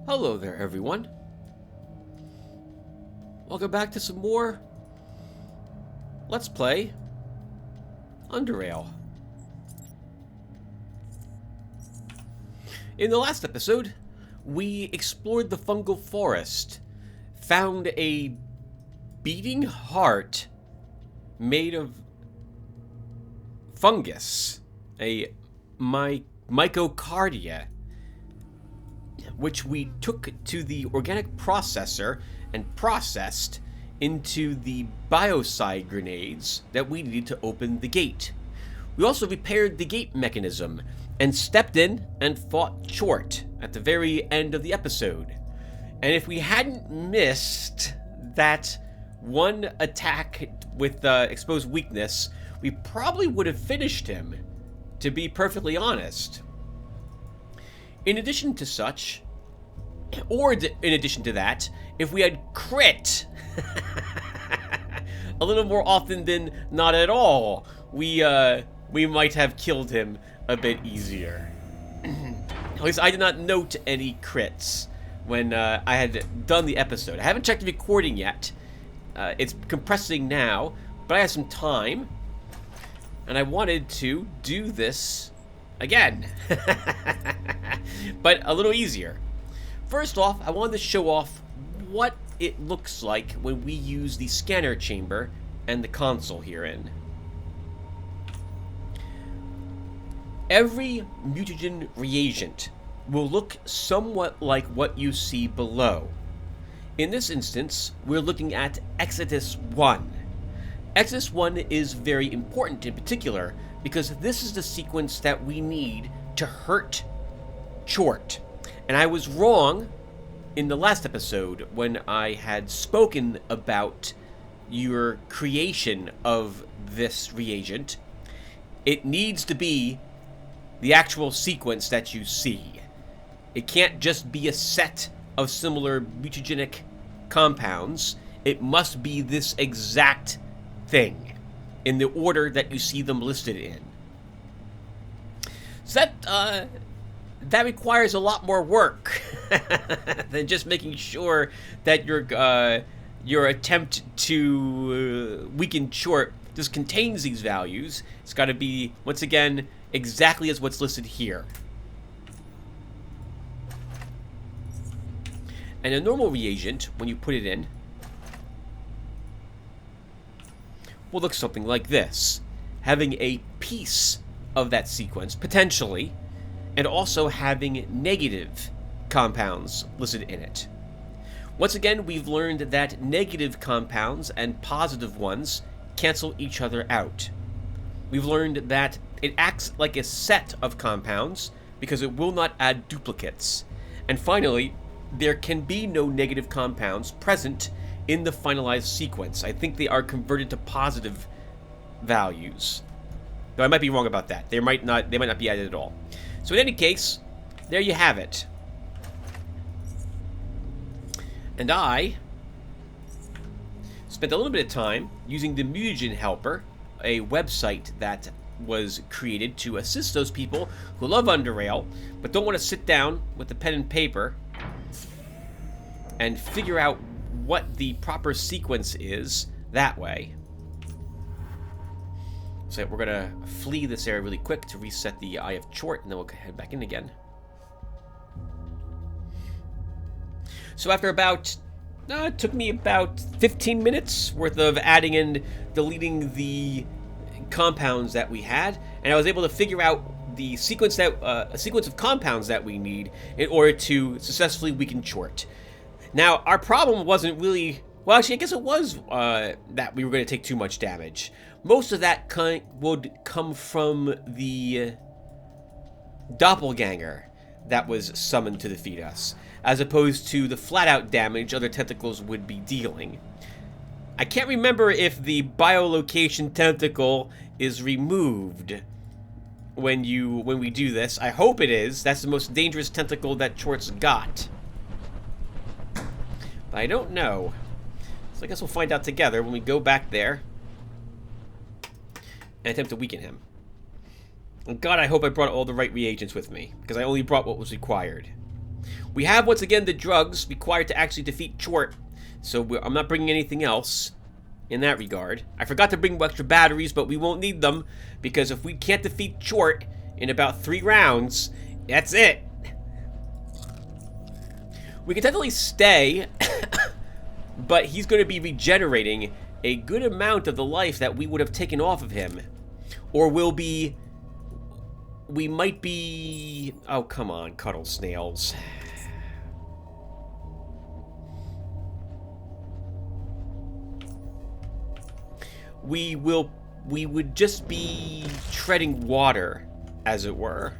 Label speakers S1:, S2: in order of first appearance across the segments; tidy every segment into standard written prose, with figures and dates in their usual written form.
S1: Hello there, everyone. Welcome back to some more Let's Play Underrail. In the last episode, we explored the fungal forest, found a beating heart made of fungus, a mycocardia, which we took to the organic processor and processed into the biocide grenades that we needed to open the gate. We also repaired the gate mechanism and stepped in and fought Tchort at the very end of the episode. And if we hadn't missed that one attack with exposed weakness, we probably would have finished him, to be perfectly honest. In addition to such, in addition to that, if we had crit a little more often than not at all, we might have killed him a bit easier. At least I did not note any crits when I had done the episode. I haven't checked the recording yet. It's compressing now, but I have some time, and I wanted to do this again, but a little easier. First off, I wanted to show off what it looks like when we use the scanner chamber and the console herein. Every mutagen reagent will look somewhat like what you see below. In this instance, we're looking at Exodus 1. Exodus 1 is very important in particular because this is the sequence that we need to hurt Tchort. And I was wrong in the last episode when I had spoken about your creation of this reagent. It needs to be the actual sequence that you see. It can't just be a set of similar mutagenic compounds. It must be this exact thing in the order that you see them listed in. So that requires a lot more work than just making sure that your attempt to weaken Tchort just contains these values. It's got to be, once again, exactly as what's listed here. And a normal reagent, when you put it in, will look something like this, having a piece of that sequence, potentially, and also having negative compounds listed in it. Once again, we've learned that negative compounds and positive ones cancel each other out. We've learned that it acts like a set of compounds because it will not add duplicates. And finally, there can be no negative compounds present in the finalized sequence. I think they are converted to positive values. Though I might be wrong about that. They might not be added at all. So in any case, there you have it. And I spent a little bit of time using the Mutagen Helper, a website that was created to assist those people who love Underrail, but don't want to sit down with the pen and paper and figure out what the proper sequence is that way. So we're going to flee this area really quick to reset the Eye of Tchort, and then we'll head back in again. So after about, it took me about 15 minutes worth of adding and deleting the compounds that we had, and I was able to figure out the sequence that a sequence of compounds that we need in order to successfully weaken Tchort. Now, our problem wasn't really, well, actually, I guess it was that we were going to take too much damage. Most of that would come from the doppelganger that was summoned to defeat us, as opposed to the flat-out damage other tentacles would be dealing. I can't remember if the biolocation tentacle is removed when we do this. I hope it is. That's the most dangerous tentacle that Tchort's got. But I don't know. So I guess we'll find out together when we go back there and attempt to weaken him. And God, I hope I brought all the right reagents with me, because I only brought what was required. We have, once again, the drugs required to actually defeat Tchort, so I'm not bringing anything else in that regard. I forgot to bring extra batteries, but we won't need them, because if we can't defeat Tchort in about 3 rounds, that's it. We can technically stay, but he's going to be regenerating a good amount of the life that we would have taken off of him. Or we might be... Oh, come on, cuddle snails. We would just be treading water, as it were.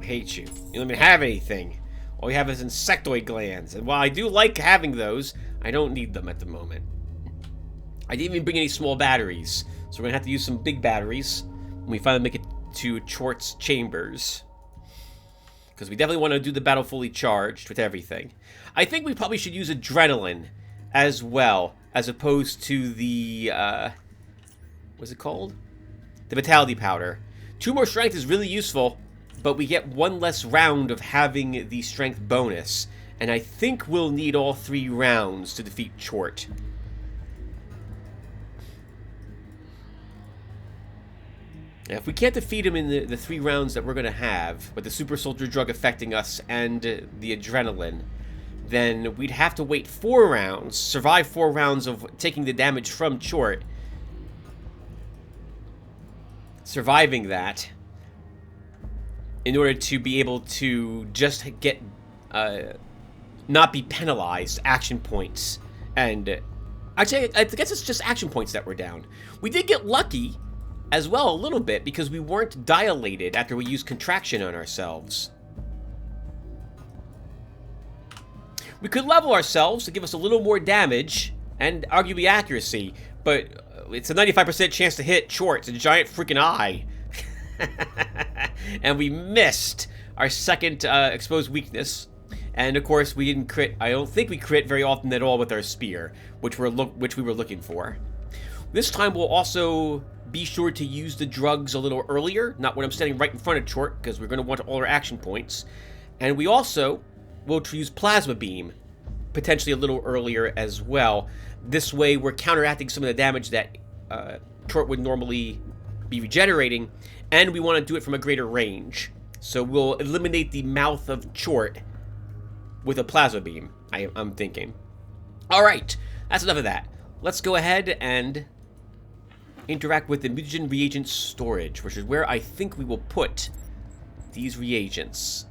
S1: I hate you. You don't even have anything. All you have is insectoid glands. And while I do like having those, I don't need them at the moment. I didn't even bring any small batteries. So we're going to have to use some big batteries when we finally make it to Tchort's chambers. Because we definitely want to do the battle fully charged with everything. I think we probably should use adrenaline as well, as opposed to the, what's it called? The vitality powder. 2 more strength is really useful, but we get 1 less round of having the strength bonus. And I think we'll need all 3 rounds to defeat Tchort. Now, if we can't defeat him in the 3 rounds that we're going to have, with the super soldier drug affecting us and the adrenaline, then we'd have to wait 4 rounds, survive 4 rounds of taking the damage from Tchort. Surviving that, in order to be able to just get, not be penalized action points. And, actually, I guess it's just action points that were down. We did get lucky as well a little bit, because we weren't dilated after we used contraction on ourselves. We could level ourselves to give us a little more damage, and arguably accuracy, but it's a 95% chance to hit Tchort. It's a giant freaking eye. And we missed our second exposed weakness. And of course, we didn't crit. I don't think we crit very often at all with our spear, which we were looking for. This time we'll also be sure to use the drugs a little earlier, not when I'm standing right in front of Tchort, because we're going to want all our action points. And we also will use Plasma Beam, potentially a little earlier as well. This way we're counteracting some of the damage that Tchort would normally be regenerating, and we want to do it from a greater range. So we'll eliminate the mouth of Tchort with a Plasma Beam, I'm thinking. Alright, that's enough of that. Let's go ahead and interact with the mutagen reagent storage, which is where I think we will put these reagents.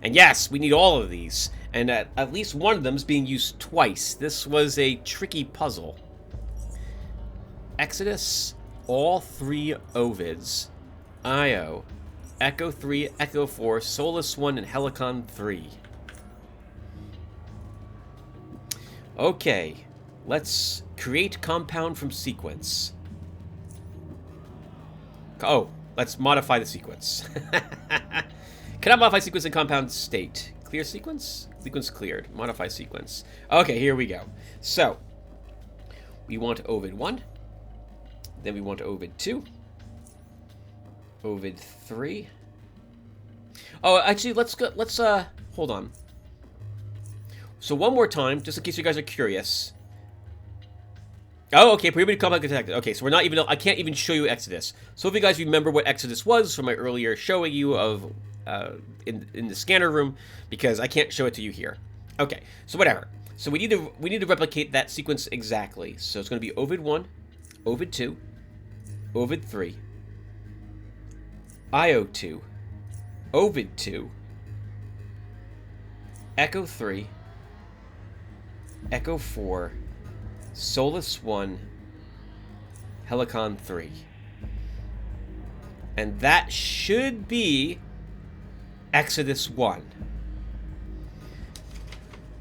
S1: And yes, we need all of these, and at least one of them is being used twice. This was a tricky puzzle. Exodus, all 3 Ovids, Io, Echo 3, Echo 4, Solus 1, and Helicon 3. Okay, let's create compound from sequence. Oh, let's modify the sequence. Cannot modify sequence in compound state. Clear sequence? Sequence cleared. Modify sequence. Okay, here we go. So, we want Ovid 1. Then we want Ovid 2. Ovid 3. Oh, actually, let's hold on. So one more time, just in case you guys are curious. Oh, okay, prohibited combat detected. Okay, so we're not even, I can't even show you Exodus. So if you guys remember what Exodus was from my earlier showing you of, in the scanner room, because I can't show it to you here. Okay, so whatever. So we need to replicate that sequence exactly. So it's going to be Ovid 1, Ovid 2, Ovid 3, Io 2, Ovid 2, Echo 3, Echo 4, Solus 1, Helicon 3. And that should be Exodus 1.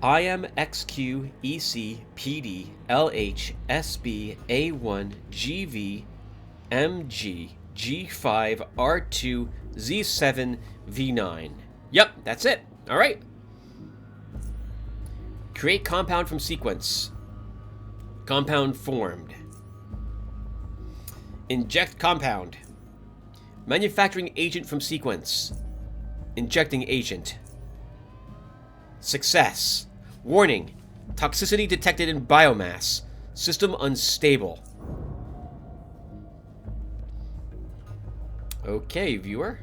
S1: IM, XQ, EC, PD, LH, SB, A1, GV, MG, G5, R2, Z7, V9. Yep, that's it. All right. Create compound from sequence. Compound formed. Inject compound. Manufacturing agent from sequence. Injecting agent. Success. Warning. Toxicity detected in biomass. System unstable. Okay, viewer.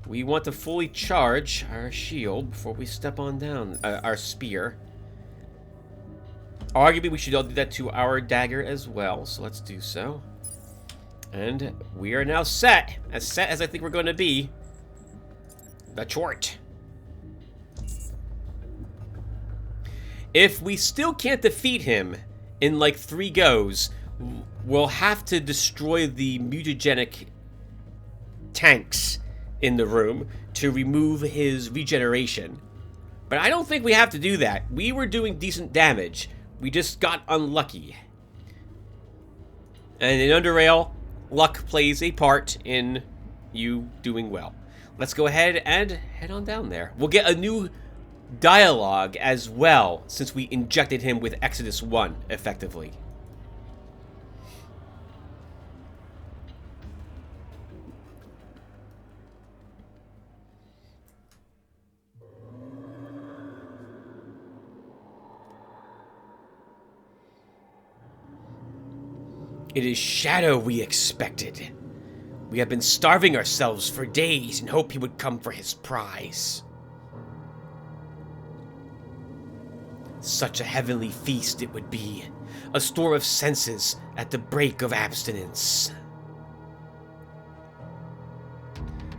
S1: We want to fully charge our shield before we step on down. Our spear. Arguably, we should all do that to our dagger as well, so let's do so. And we are now set as I think we're going to be. The Tchort. If we still can't defeat him in like 3 goes, we'll have to destroy the mutagenic tanks in the room to remove his regeneration. But I don't think we have to do that. We were doing decent damage. We just got unlucky. And in Underrail, luck plays a part in you doing well. Let's go ahead and head on down there. We'll get a new dialogue as well, since we injected him with Exodus 1, effectively. It is Shadow we expected. We have been starving ourselves for days in hope he would come for his prize. Such a heavenly feast it would be, a store of senses at the break of abstinence.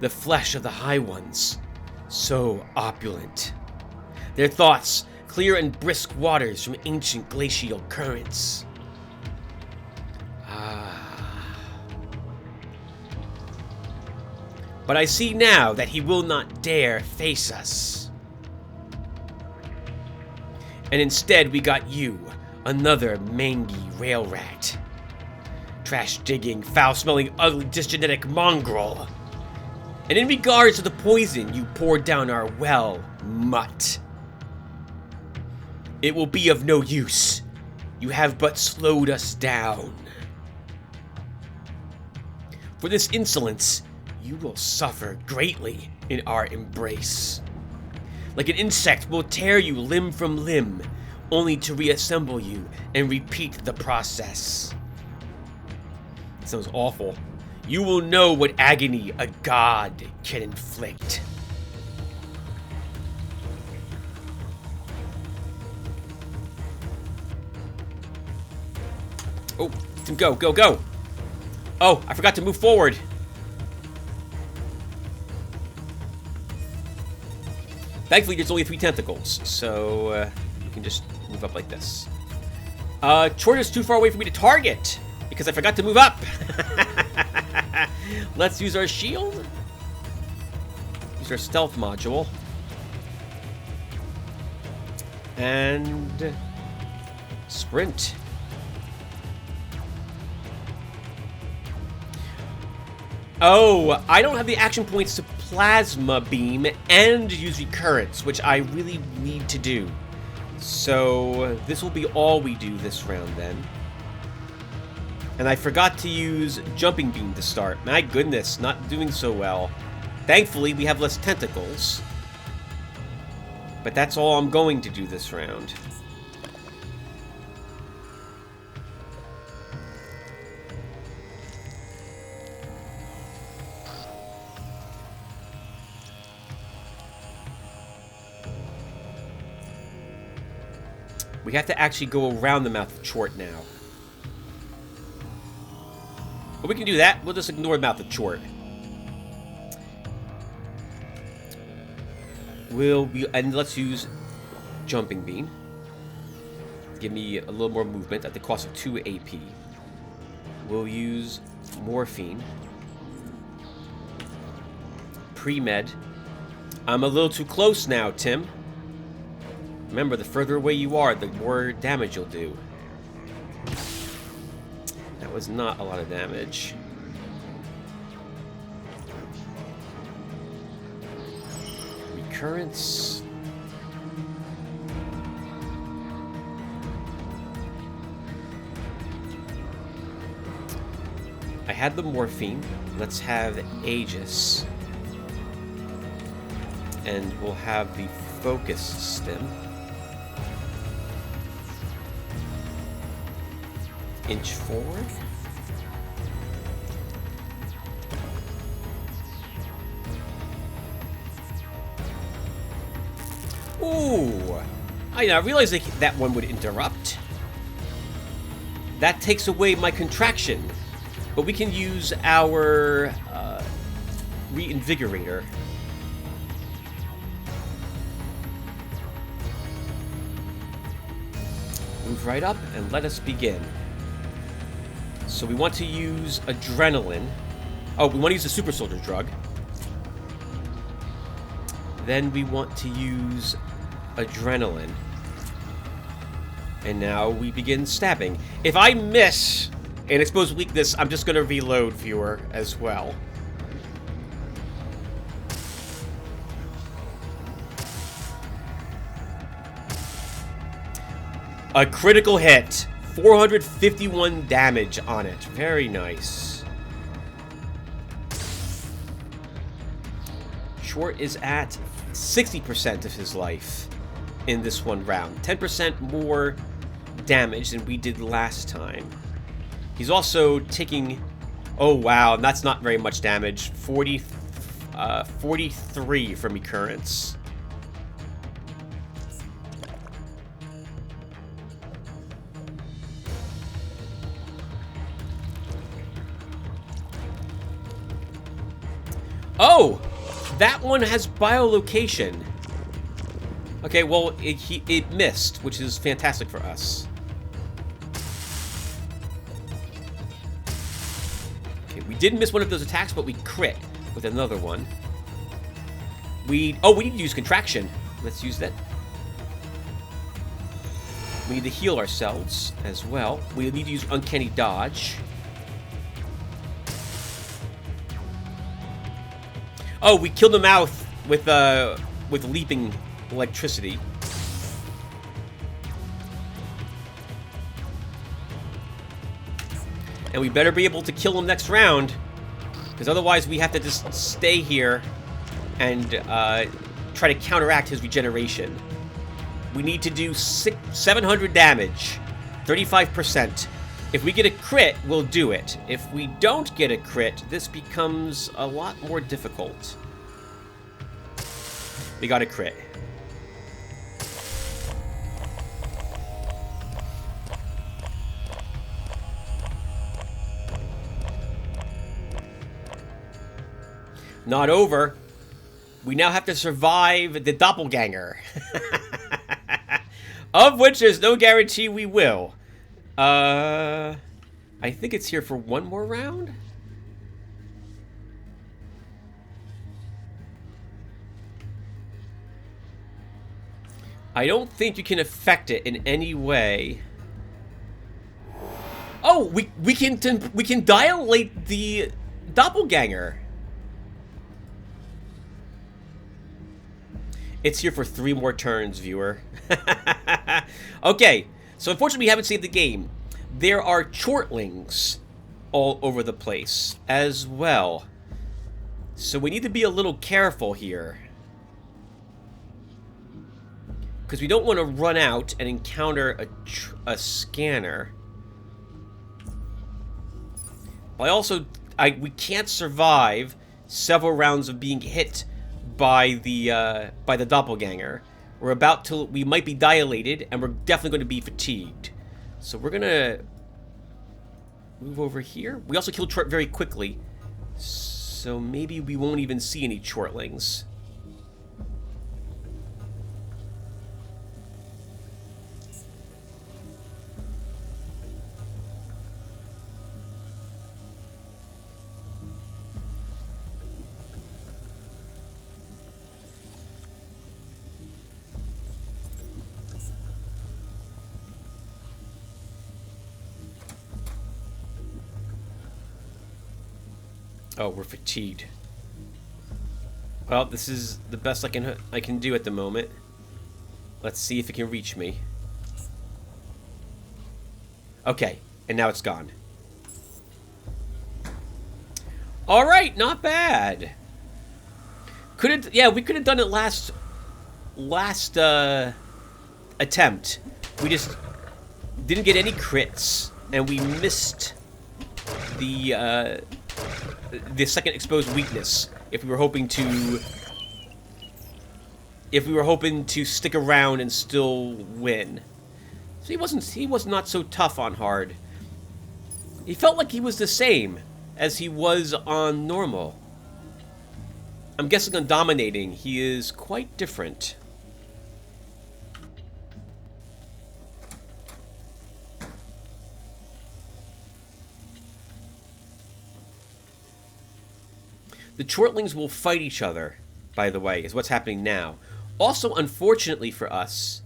S1: The flesh of the High Ones, so opulent. Their thoughts, clear and brisk waters from ancient glacial currents. But I see now that he will not dare face us. And instead we got you, another mangy rail rat. Trash-digging, foul-smelling, ugly, dysgenetic mongrel. And in regards to the poison you poured down our well, mutt, it will be of no use. You have but slowed us down. For this insolence, you will suffer greatly in our embrace. Like an insect, we'll tear you limb from limb, only to reassemble you and repeat the process. It sounds awful. You will know what agony a god can inflict. Oh, go, go, go! Oh, I forgot to move forward. Thankfully, there's only 3 tentacles, so you can just move up like this. Tchort is too far away for me to target, because I forgot to move up. Let's use our shield. Use our stealth module. And sprint. Oh, I don't have the action points to plasma beam and use recurrence, which I really need to do. So this will be all we do this round then. And I forgot to use jumping beam to start. My goodness, not doing so well. Thankfully, we have less tentacles. But that's all I'm going to do this round. We have to actually go around the mouth of Tchort now. But we can do that. We'll just ignore mouth of Tchort. And let's use jumping beam. Give me a little more movement at the cost of 2 AP. We'll use morphine. Pre-med. I'm a little too close now, Tim. Remember, the further away you are, the more damage you'll do. That was not a lot of damage. Recurrence. had the morphine. Let's have Aegis. And we'll have the focus stem. Inch forward. Ooh! I realized that one would interrupt. That takes away my contraction. But we can use our reinvigorator. Move right up and let us begin. So we want to use adrenaline. Oh, we want to use the super soldier drug. Then we want to use adrenaline. And now we begin stabbing. If I miss an exposed weakness, I'm just going to reload, viewer, as well. A critical hit. 451 damage on it. Very nice. Tchort is at 60% of his life in this one round. 10% more damage than we did last time. He's also taking... Oh, wow. That's not very much damage. 43 from occurrence. Oh! That one has biolocation. Okay, well, it missed, which is fantastic for us. Okay, we didn't miss one of those attacks, but we crit with another one. We need to use contraction. Let's use that. We need to heal ourselves as well. We need to use uncanny dodge. Oh, we killed him out with leaping electricity. And we better be able to kill him next round, because otherwise we have to just stay here and try to counteract his regeneration. We need to do 700 damage, 35%. If we get a crit, we'll do it. If we don't get a crit, this becomes a lot more difficult. We got a crit. Not over. We now have to survive the doppelganger. Of which there's no guarantee we will. I think it's here for one more round? I don't think you can affect it in any way. Oh, we can dilate the doppelganger. It's here for 3 more turns, viewer. Okay, so unfortunately we haven't saved the game. There are Tchortlings all over the place as well. So we need to be a little careful here. Because we don't want to run out and encounter a scanner. We can't survive several rounds of being hit by the doppelganger. We might be dilated, and we're definitely going to be fatigued. So we're gonna move over here. We also killed Tchort very quickly, so maybe we won't even see any Tchortlings. Oh, we're fatigued. Well, this is the best I can do at the moment. Let's see if it can reach me. Okay, and now it's gone. Alright, not bad. Yeah, we could have done it last attempt. We just didn't get any crits, and we missed the second exposed weakness. If we were hoping to stick around and still win. So he was not so tough on hard. He felt like he was the same as he was on normal. I'm guessing on dominating, he is quite different. The Chortlings will fight each other, by the way, is what's happening now. Also, unfortunately for us,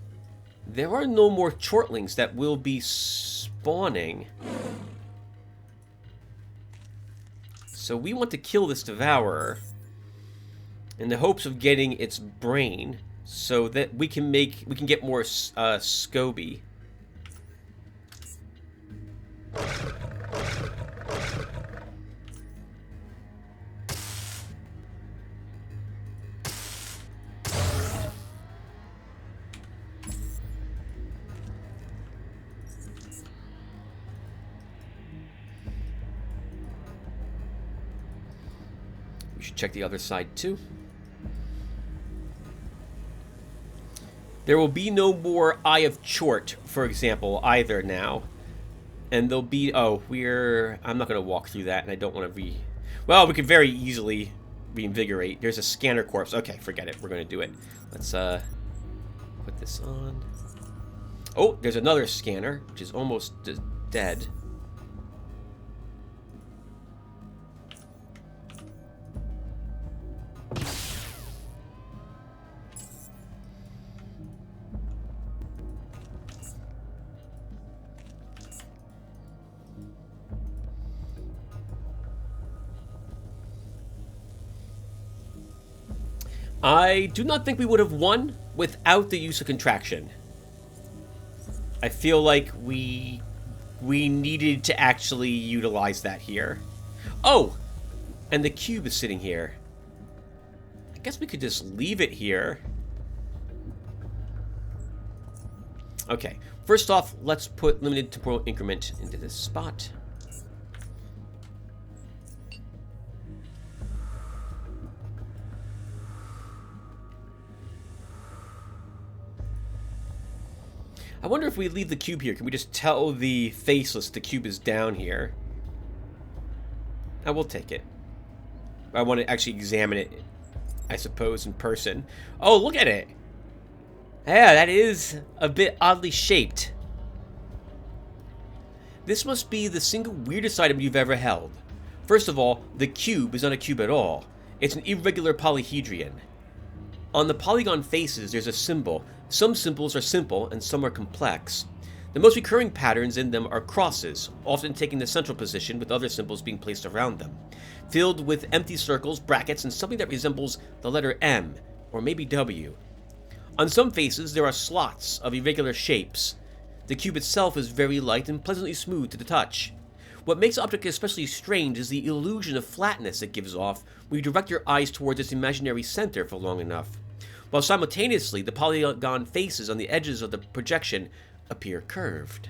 S1: there are no more Chortlings that will be spawning. So we want to kill this Devourer in the hopes of getting its brain so that we can get more SCOBY. We should check the other side too. There will be no more Eye of Tchort, for example, either now. And there'll be... Oh, I'm not going to walk through that, and I don't want to Well, we could very easily reinvigorate. There's a scanner corpse. Okay, forget it. We're going to do it. Let's put this on. Oh, there's another scanner, which is almost dead. I do not think we would have won without the use of contraction. I feel like we needed to actually utilize that here. Oh! And the cube is sitting here. I guess we could just leave it here. Okay. First off, let's put limited temporal increment into this spot. I wonder if we leave the cube here, can we just tell the Faceless the cube is down here? I will take it. I want to actually examine it, I suppose, in person. Oh, look at it! Yeah, that is a bit oddly shaped. This must be the single weirdest item you've ever held. First of all, the cube is not a cube at all. It's an irregular polyhedron. On the polygon faces, there's a symbol. Some symbols are simple, and some are complex. The most recurring patterns in them are crosses, often taking the central position with other symbols being placed around them, filled with empty circles, brackets, and something that resembles the letter M, or maybe W. On some faces, there are slots of irregular shapes. The cube itself is very light and pleasantly smooth to the touch. What makes the object especially strange is the illusion of flatness it gives off when you direct your eyes towards its imaginary center for long enough, while simultaneously the polygon faces on the edges of the projection appear curved.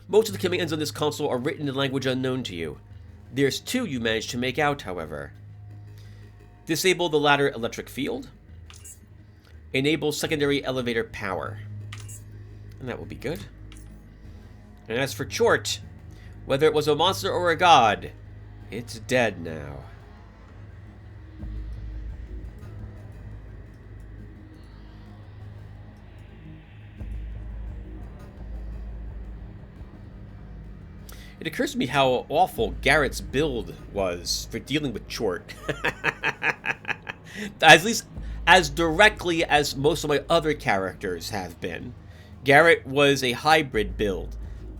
S1: Most of the commands on this console are written in a language unknown to you. There's two you managed to make out, however. Disable the ladder electric field. Enable secondary elevator power. And that will be good. And as for Tchort, whether it was a monster or a god, it's dead now. It occurs to me how awful Garrett's build was for dealing with Tchort. At least as directly as most of my other characters have been. Garrett was a hybrid build.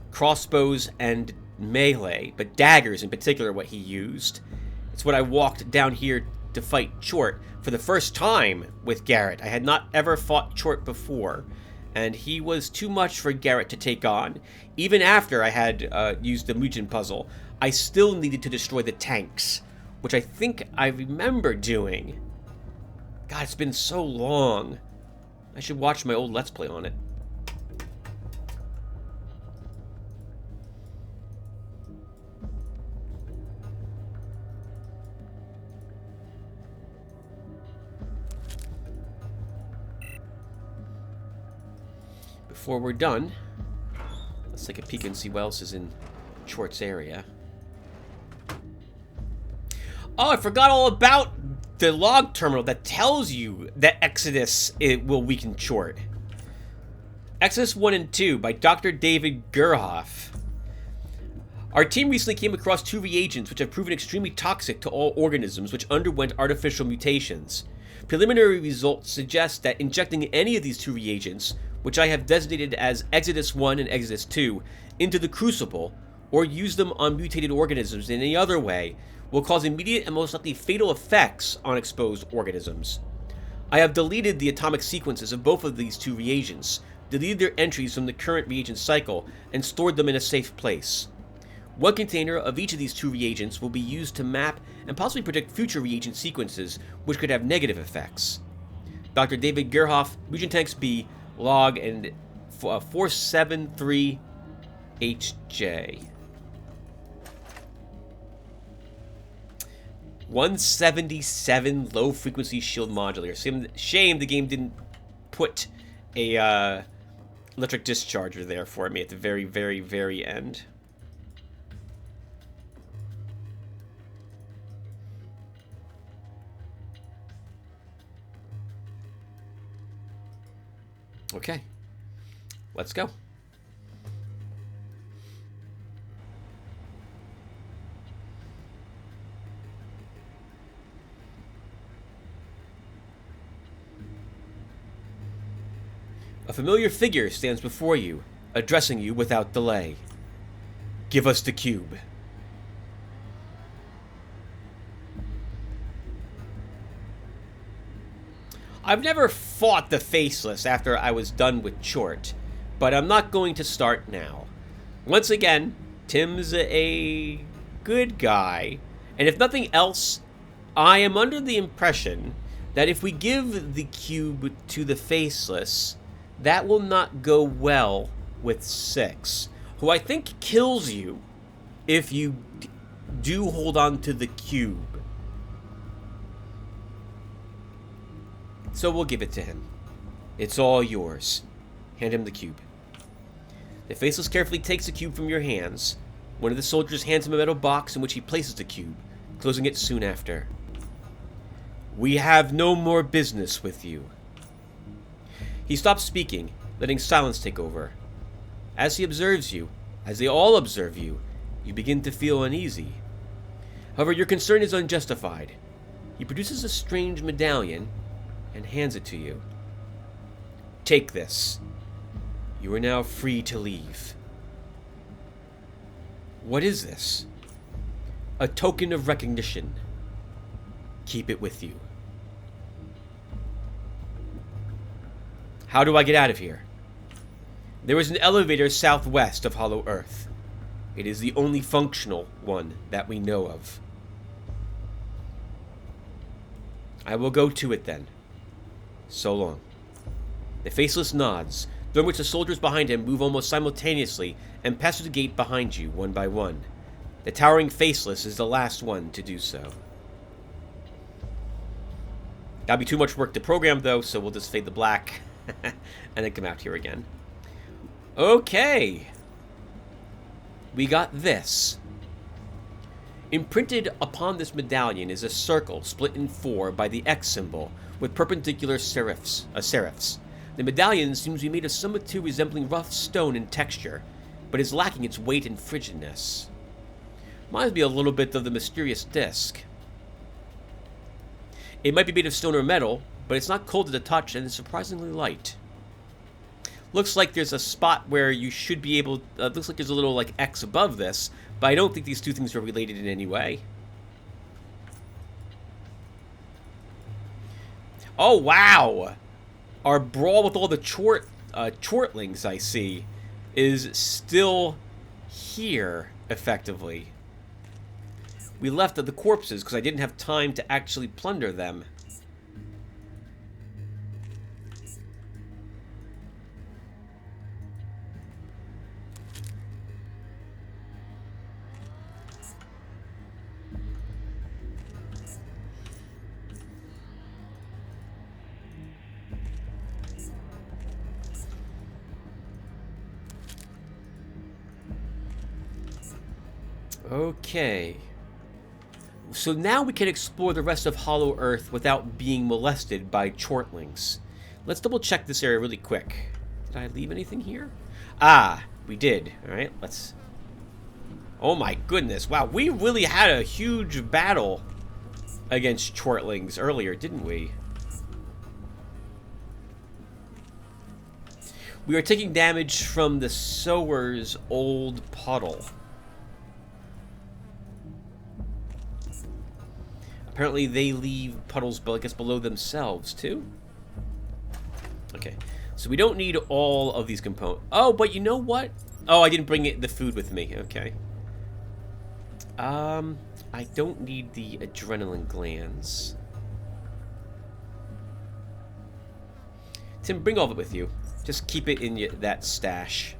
S1: Crossbows and melee, but daggers in particular what he used. It's what I walked down here to fight Tchort for the first time with Garrett. I had not ever fought Tchort before. and he was too much for Garrett to take on. Even after I had used the Mugen puzzle, I still needed to destroy the tanks, which I think I remember doing. God, it's been so long. I should watch my old Let's Play on it. Before we're done, let's take a peek and see what else is in Tchort's area. Oh, I forgot all about the log terminal that tells you that Exodus will weaken Tchort. Exodus 1 and 2 by Dr. David Gerhoff. Our team recently came across 2 reagents which have proven extremely toxic to all organisms which underwent artificial mutations. Preliminary results suggest that injecting any of these 2 reagents, which I have designated as Exodus 1 and Exodus 2, into the crucible, or use them on mutated organisms in any other way, will cause immediate and most likely fatal effects on exposed organisms. I have deleted the atomic sequences of both of these 2 reagents, deleted their entries from the current reagent cycle, and stored them in a safe place. One container of each of these 2 reagents will be used to map and possibly predict future reagent sequences which could have negative effects. Dr. David Gerhoff, Mugen Tanks B, log and 473HJ. 177 low frequency shield modulator. Shame the game didn't put a electric discharger there for me at the very, very, very end. Okay, let's go. A familiar figure stands before you, addressing you without delay. Give us the cube. I've never fought the Faceless after I was done with Tchort, but I'm not going to start now. Once again, Tim's a good guy, and if nothing else, I am under the impression that if we give the cube to the Faceless, that will not go well with 6, who I think kills you if you do hold on to the cube. So we'll give it to him. It's all yours. Hand him the cube. The Faceless carefully takes the cube from your hands. One of the soldiers hands him a metal box in which he places the cube, closing it soon after. We have no more business with you. He stops speaking, letting silence take over. As he observes you, as they all observe you, you begin to feel uneasy. However, your concern is unjustified. He produces a strange medallion and hands it to you. Take this. You are now free to leave. What is this? A token of recognition. Keep it with you. How do I get out of here? There is an elevator southwest of Hollow Earth. It is the only functional one that we know of. I will go to it then. So long. The Faceless nods, during which the soldiers behind him move almost simultaneously and pass through the gate behind you, one by one. The towering Faceless is the last one to do so. That'll be too much work to program, though, so we'll just fade to black and then come out here again. Okay. We got this. Imprinted upon this medallion is a circle split in 4 by the X symbol, with perpendicular serifs. The medallion seems to be made of some material resembling rough stone in texture, but is lacking its weight and frigidness. Reminds me a little bit of the mysterious disc. It might be made of stone or metal, but it's not cold to the touch and is surprisingly light. Looks like there's a spot where you should be able... looks like there's a little like X above this, but I don't think these two things are related in any way. Oh, wow! Our brawl with all the Tchort Chortlings I see is still here, effectively. We left the corpses because I didn't have time to actually plunder them. Okay. So now we can explore the rest of Hollow Earth without being molested by Chortlings. Let's double check this area really quick. Did I leave anything here? Ah, we did. Alright, let's... Oh my goodness. Wow, we really had a huge battle against Chortlings earlier, didn't we? We are taking damage from the Sower's old puddle. Apparently they leave puddles, I guess, below themselves, too? Okay. So we don't need all of these components. Oh, but you know what? Oh, I didn't bring the food with me. Okay. I don't need the adrenaline glands. Tim, bring all of it with you. Just keep it in that stash.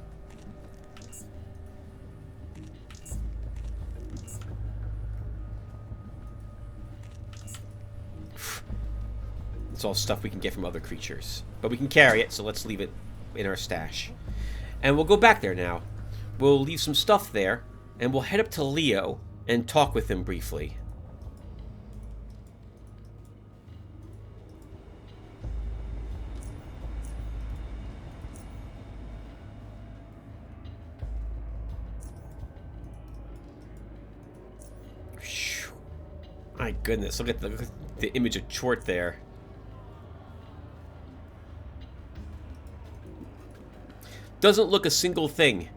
S1: It's all stuff we can get from other creatures. But we can carry it, so let's leave it in our stash. And we'll go back there now. We'll leave some stuff there, and we'll head up to Leo and talk with him briefly. My goodness, look at the image of Tchort there. Doesn't look a single thing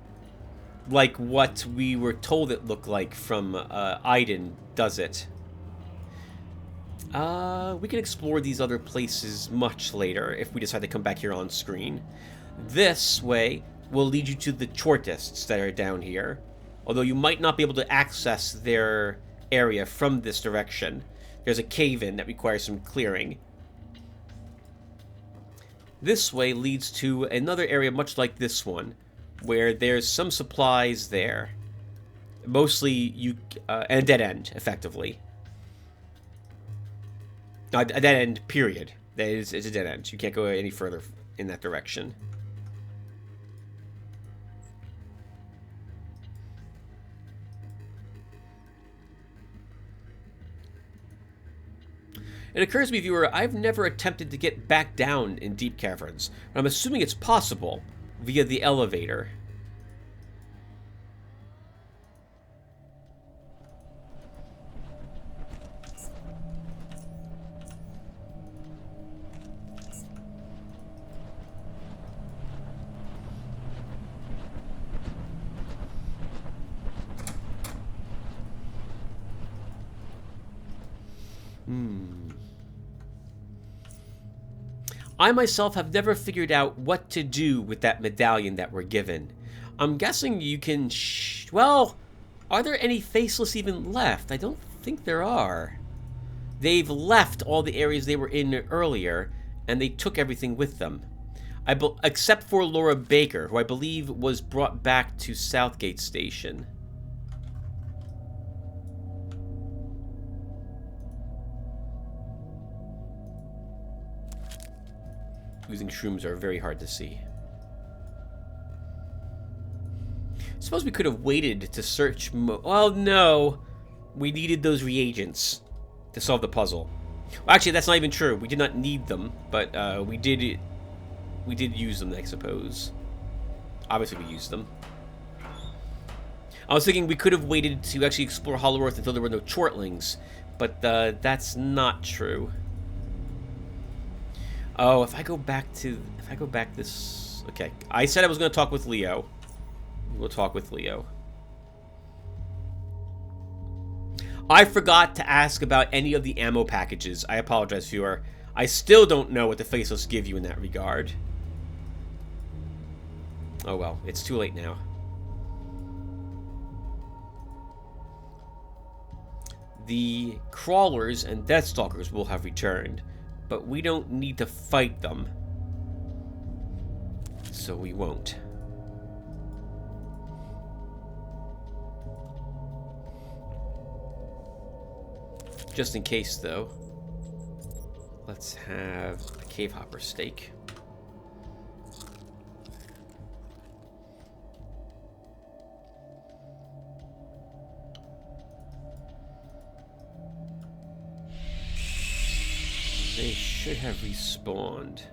S1: like what we were told it looked like from Aiden, does it? We can explore these other places much later if we decide to come back here on screen. This way will lead you to the Tchortists that are down here, although you might not be able to access their area from this direction. There's a cave-in that requires some clearing. This way leads to another area much like this one, where there's some supplies there. Mostly and a dead end, effectively. A dead end, period. It's a dead end. You can't go any further in that direction. It occurs to me, viewer, I've never attempted to get back down in deep caverns, but I'm assuming it's possible via the elevator. I myself have never figured out what to do with that medallion that we're given. I'm guessing you can well, are there any faceless even left? I don't think there are. They've left all the areas they were in earlier, and they took everything with them. Except for Laura Baker, who I believe was brought back to Southgate Station. Using shrooms are very hard to see. Suppose we could have waited to search well, no. We needed those reagents to solve the puzzle. Well, actually, that's not even true. We did not need them, but we did use them, I suppose. Obviously, we used them. I was thinking we could have waited to actually explore Hollow Earth until there were no Chortlings, but that's not true. Oh, if I go back this... Okay, I said I was going to talk with Leo. We'll talk with Leo. I forgot to ask about any of the ammo packages. I apologize, viewer. I still don't know what the Faceless give you in that regard. Oh well, it's too late now. The crawlers and deathstalkers will have returned, but we don't need to fight them. So we won't. Just in case, though, let's have a cave hopper steak. They should have respawned.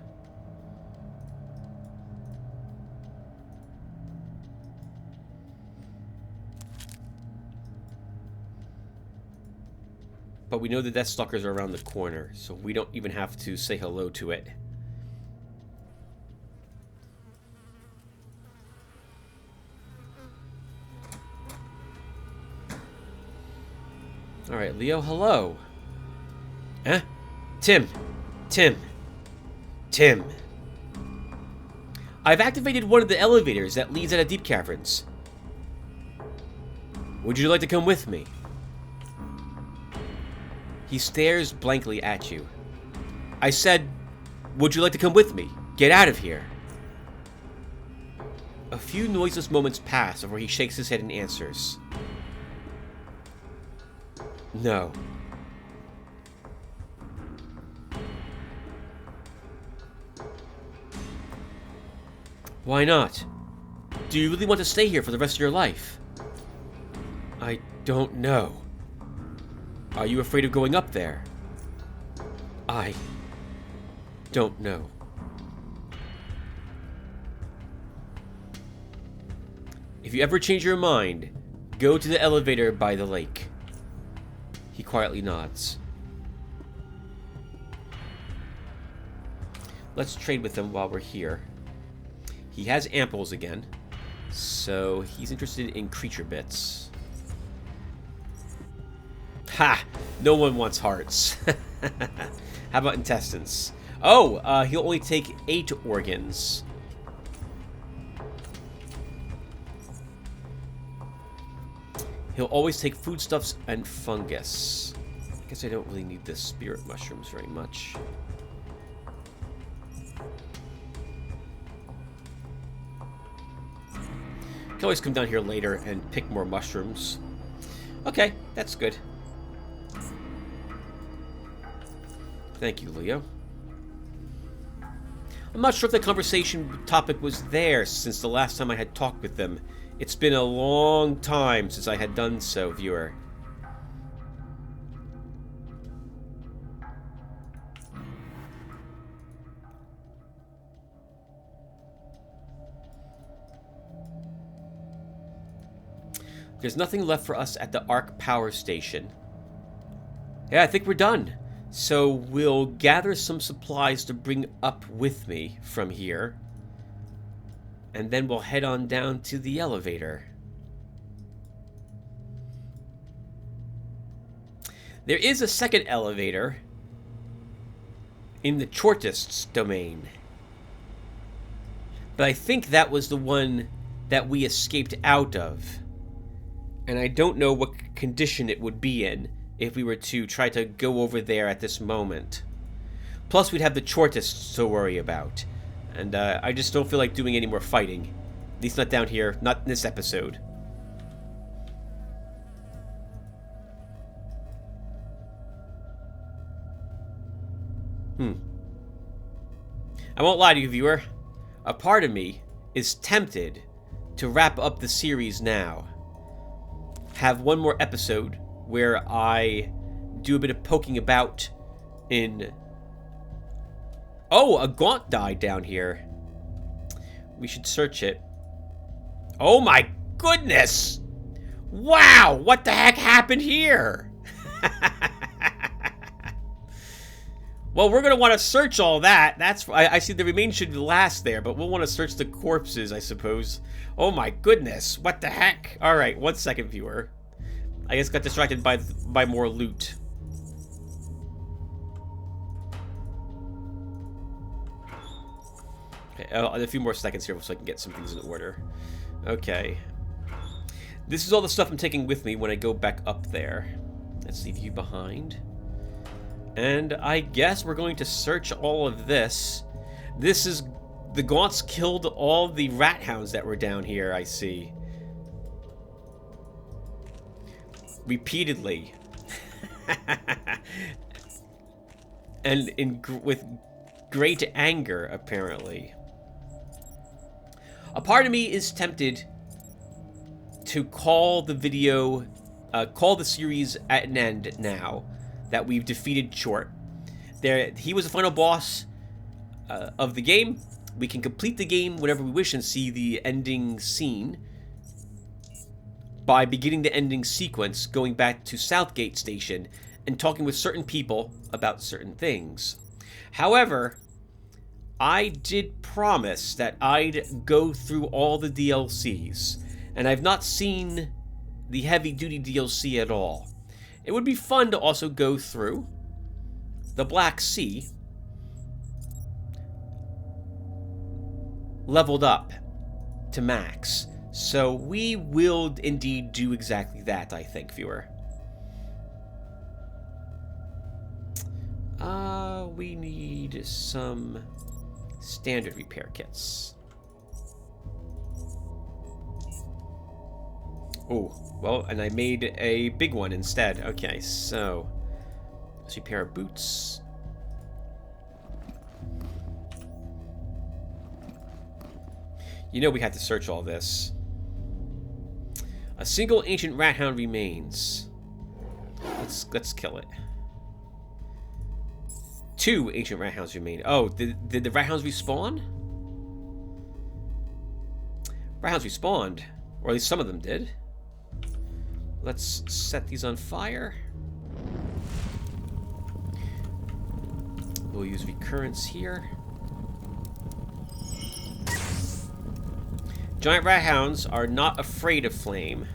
S1: But we know the Deathstalkers are around the corner, so we don't even have to say hello to it. Alright, Leo, hello. Huh? Tim. I've activated one of the elevators that leads out of Deep Caverns. Would you like to come with me? He stares blankly at you. I said, would you like to come with me? Get out of here. A few noiseless moments pass before he shakes his head and answers. No. Why not? Do you really want to stay here for the rest of your life? I don't know. Are you afraid of going up there? I don't know. If you ever change your mind, go to the elevator by the lake. He quietly nods. Let's trade with him while we're here. He has amples again, so he's interested in creature bits. Ha! No one wants hearts. How about intestines? Oh, he'll only take 8 organs. He'll always take foodstuffs and fungus. I guess I don't really need the spirit mushrooms very much. Can always come down here later and pick more mushrooms. Okay, that's good. Thank you, Leo. I'm not sure if the conversation topic was there since the last time I had talked with them. It's been a long time since I had done so, viewer. There's nothing left for us at the Arc Power Station. Yeah, I think we're done. So we'll gather some supplies to bring up with me from here. And then we'll head on down to the elevator. There is a second elevator in the Tchortists' domain. But I think that was the one that we escaped out of. And I don't know what condition it would be in if we were to try to go over there at this moment. Plus, we'd have the Tchortists to worry about. And I just don't feel like doing any more fighting. At least not down here, not in this episode. I won't lie to you, viewer. A part of me is tempted to wrap up the series now. Have one more episode where I do a bit of poking about in... Oh, a gaunt died down here. We should search it. Oh my goodness! Wow, what the heck happened here? Well, we're going to want to search all that. I see the remains should last there, but we'll want to search the corpses, I suppose. Oh my goodness, what the heck? Alright, 1 second, viewer. I just got distracted by more loot. Okay, a few more seconds here so I can get some things in order. Okay. This is all the stuff I'm taking with me when I go back up there. Let's leave you behind. And I guess we're going to search all of this. This is... The Gaunts killed all the rat hounds that were down here, I see. Repeatedly. And with great anger, apparently. A part of me is tempted to call the video, call the series at an end now that we've defeated Tchort. He was the final boss of the game. We can complete the game whenever we wish and see the ending scene by beginning the ending sequence, going back to Southgate Station and talking with certain people about certain things. However, I did promise that I'd go through all the DLCs, and I've not seen the heavy-duty DLC at all. It would be fun to also go through the Black Sea, leveled up to max. So we will indeed do exactly that, I think, viewer. We need some standard repair kits. Oh, well, and I made a big one instead. Okay, so let's repair our boots. You know we had to search all this. A single ancient rat hound remains. Let's kill it. 2 ancient rat hounds remain. Oh, did the rat hounds respawn? Rat hounds respawned. Or at least some of them did. Let's set these on fire. We'll use recurrence here. Giant rat hounds are not afraid of flame,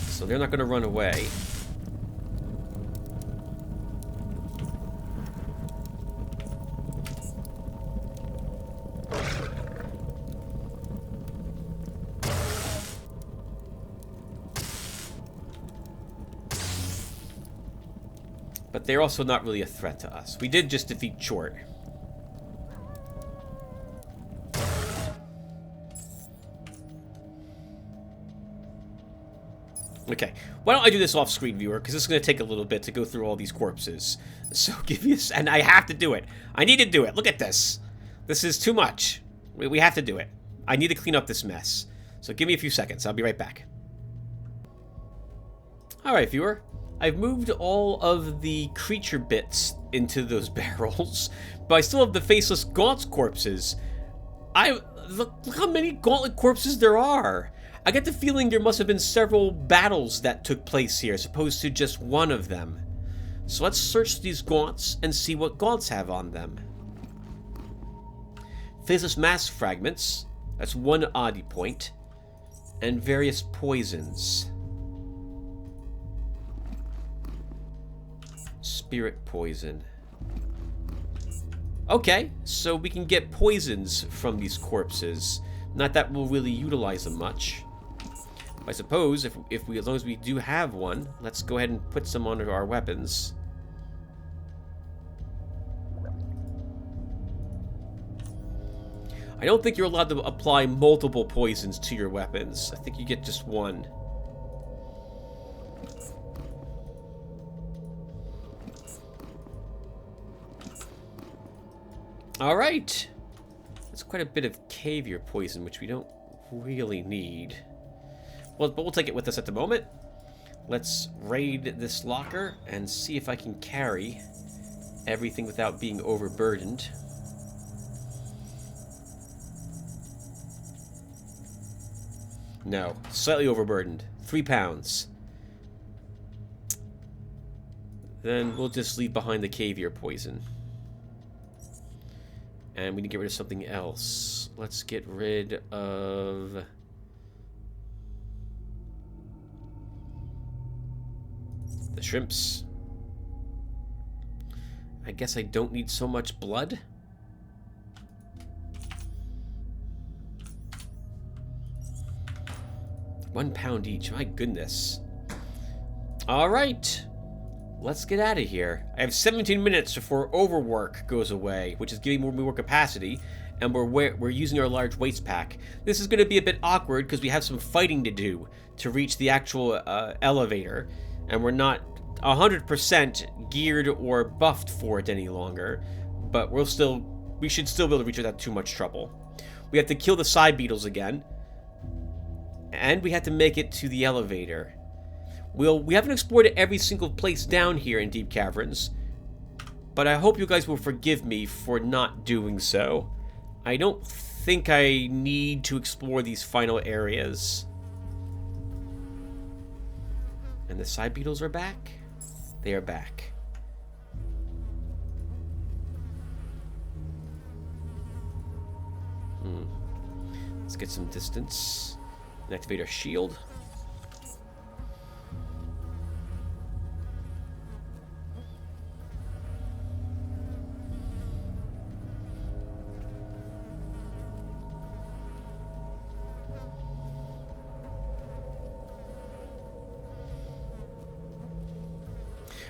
S1: so they're not going to run away. But they're also not really a threat to us. We did just defeat Tchort. Okay, why don't I do this off screen, viewer, because this is going to take a little bit to go through all these corpses. So give me a... And I have to do it. I need to do it. Look at this. This is too much. We have to do it. I need to clean up this mess. So give me a few seconds. I'll be right back. Alright, viewer. I've moved all of the creature into those barrels, but I still have the faceless Gaunt corpses. Look how many Gauntlet corpses there are. I get the feeling there must have been several battles that took place here, as opposed to just one of them. So let's search these Gaunts and see what Gaunts have on them. Faceless mask fragments, that's 1 oddity point, and various poisons. Spirit poison. Okay, so we can get poisons from these corpses. Not that we'll really utilize them much. I suppose, as long as we do have one, let's go ahead and put some onto our weapons. I don't think you're allowed to apply multiple poisons to your weapons. I think you get just one. Alright. That's quite a bit of caviar poison, which we don't really need. Well, but we'll take it with us at the moment. Let's raid this locker and see if I can carry everything without being overburdened. No, slightly overburdened. 3 pounds. Then we'll just leave behind the caviar poison. And we need to get rid of something else. Let's get rid of... the shrimps. I guess I don't need so much blood. £1 each. My goodness. All right. Let's get out of here. I have 17 minutes before overwork goes away, which is giving me more capacity, and we're using our large waste pack. This is going to be a bit awkward because we have some fighting to do to reach the actual elevator, and we're not 100% geared or buffed for it any longer, but we should still be able to reach without too much trouble. We have to kill the side beetles again, and we have to make it to the elevator. We haven't explored every single place down here in Deep Caverns, but I hope you guys will forgive me for not doing so. I don't think I need to explore these final areas. And the side beetles are back? They are back. Let's get some distance and activate our shield.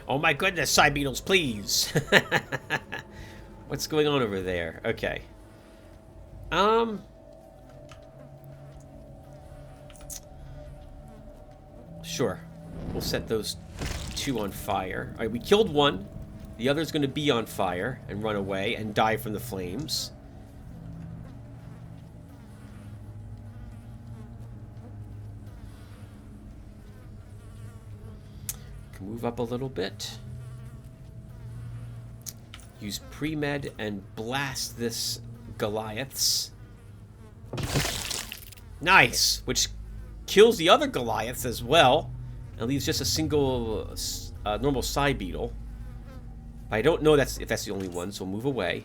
S1: Oh my goodness, side beetles, please! What's going on over there? Okay. Sure. We'll set those two on fire. Alright, we killed one. The other's going to be on fire and run away and die from the flames. Move up a little bit. Use pre-med and blast this Goliaths. Nice! Which kills the other Goliaths as well. And leaves just a single normal side beetle. I don't know if that's the only one, so move away.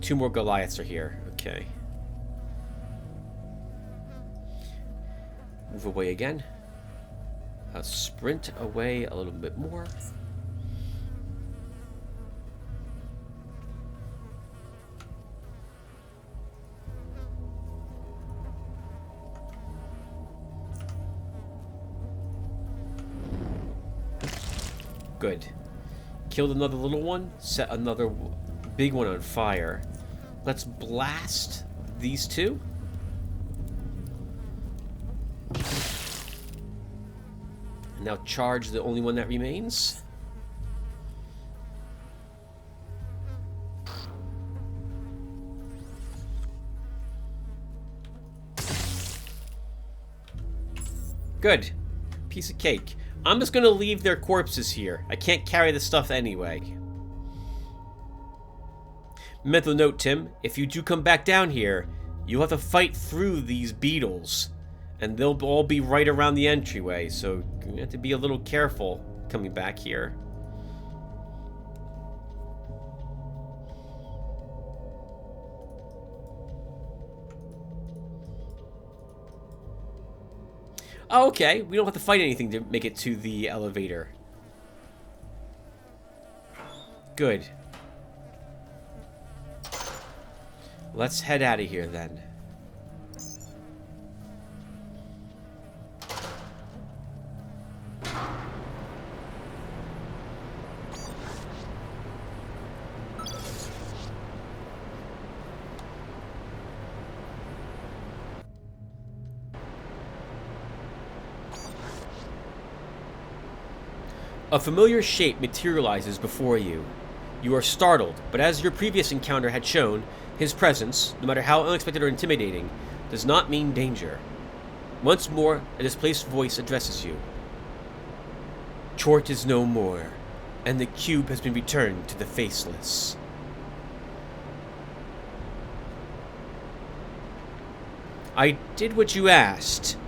S1: Two more Goliaths are here. Okay. Move away again. Sprint away a little bit more. Good. Killed another little one. Set another big one on fire. Let's blast these two. Now charge the only one that remains. Good. Piece of cake. I'm just gonna leave their corpses here. I can't carry the stuff anyway. Mental note, Tim. If you do come back down here, you'll have to fight through these beetles. And they'll all be right around the entryway, so you have to be a little careful coming back here. Oh, okay, we don't have to fight anything to make it to the elevator. Good. Let's head out of here then. A familiar shape materializes before you. You are startled, but as your previous encounter had shown, his presence, no matter how unexpected or intimidating, does not mean danger. Once more, a displaced voice addresses you. Tchort is no more, and the cube has been returned to the Faceless. I did what you asked.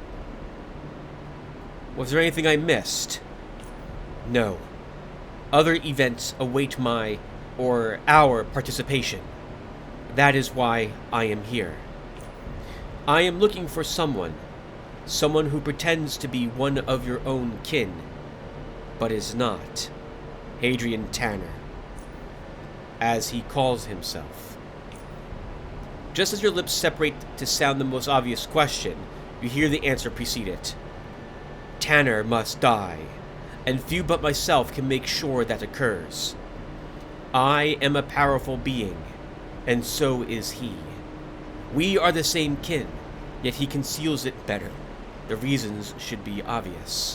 S1: Was there anything I missed? No. Other events await my, or our, participation. That is why I am here. I am looking for someone who pretends to be one of your own kin, but is not. Hadrian Tanner, as he calls himself. Just as your lips separate to sound the most obvious question, you hear the answer precede it. Tanner must die, and few but myself can make sure that occurs. I am a powerful being, and so is he. We are the same kin, yet he conceals it better. The reasons should be obvious.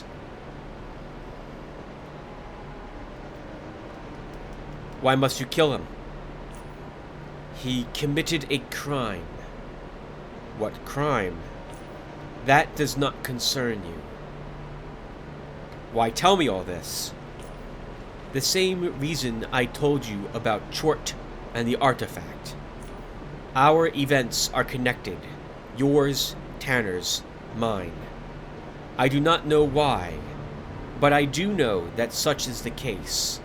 S1: Why must you kill him? He committed a crime. What crime? That does not concern you. Why tell me all this? The same reason I told you about Tchort and the artifact. Our events are connected. Yours, Tanner's, mine. I do not know why, but I do know that such is the case.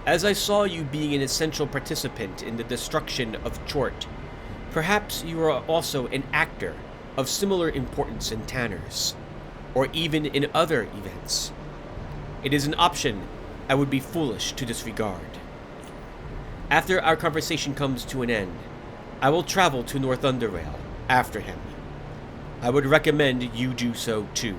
S1: As I saw you being an essential participant in the destruction of Tchort, perhaps you are also an actor of similar importance in Tanner's, or even in other events. It is an option I would be foolish to disregard. After our conversation comes to an end, I will travel to North Underrail after him. I would recommend you do so too.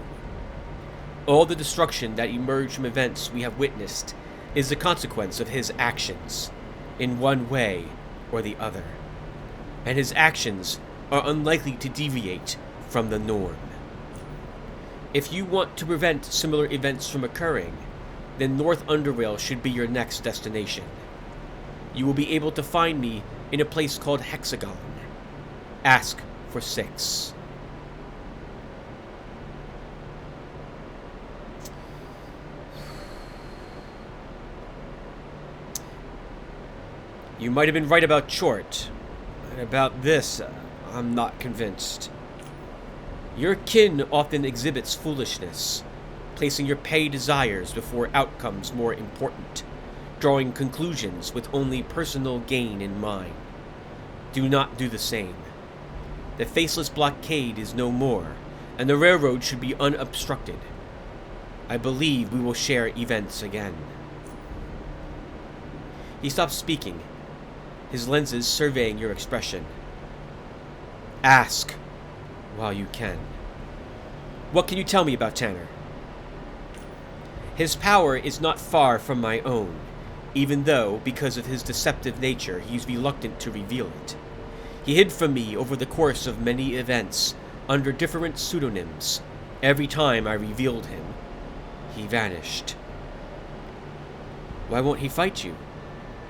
S1: All the destruction that emerged from events we have witnessed is the consequence of his actions, in one way or the other. And his actions are unlikely to deviate from the norm. If you want to prevent similar events from occurring, then North Underrail should be your next destination. You will be able to find me in a place called Hexagon. Ask for 6. You might have been right about Tchort, and about this, I'm not convinced. Your kin often exhibits foolishness, placing your petty desires before outcomes more important, drawing conclusions with only personal gain in mind. Do not do the same. The faceless blockade is no more, and the railroad should be unobstructed. I believe we will share events again. He stops speaking, his lenses surveying your expression. Ask while you can. What can you tell me about Tanner? His power is not far from my own, even though, because of his deceptive nature, he is reluctant to reveal it. He hid from me over the course of many events, under different pseudonyms. Every time I revealed him, he vanished. Why won't he fight you?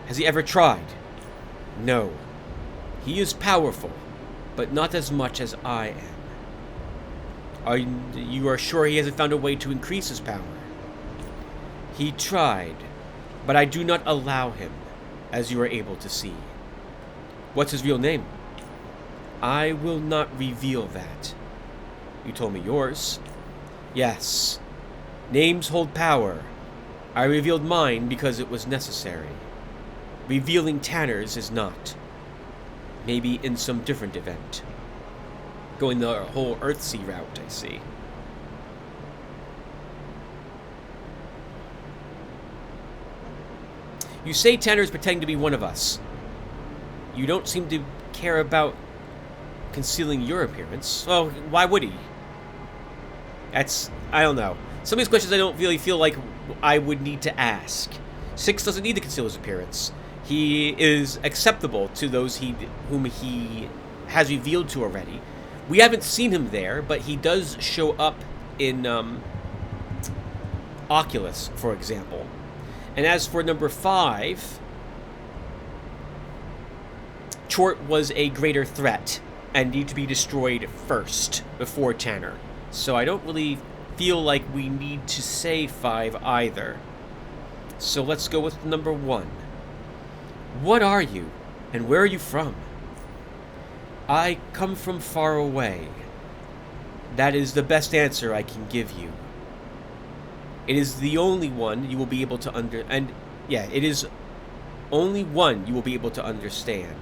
S1: Has he ever tried? No. He is powerful, but not as much as I am. You are sure he hasn't found a way to increase his power? He tried, but I do not allow him, as you are able to see. What's his real name? I will not reveal that. You told me yours. Yes. Names hold power. I revealed mine because it was necessary. Revealing Tanner's is not. Maybe in some different event. Going the whole Earthsea route, I see. You say Tanner's pretending to be one of us. You don't seem to care about concealing your appearance. Well, why would he? I don't know. Some of these questions I don't really feel like I would need to ask. 6 doesn't need to conceal his appearance. He is acceptable to those whom he has revealed to already. We haven't seen him there, but he does show up in Oculus, for example. And as for number 5, Tchort was a greater threat and need to be destroyed first before Tanner. So I don't really feel like we need to say 5 either. So let's go with number 1. What are you, and where are you from? I come from far away. That is the best answer I can give you. It is the only one you will be able to it is only one you will be able to understand.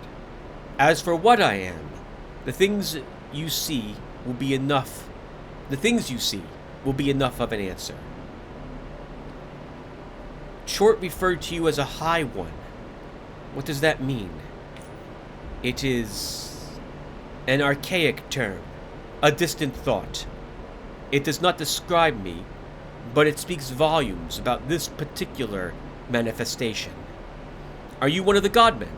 S1: As for what I am, the things you see will be enough. The things you see will be enough of an answer. Tchort referred to you as a High One. What does that mean? It is an archaic term, a distant thought. It does not describe me, but it speaks volumes about this particular manifestation. Are you one of the godmen?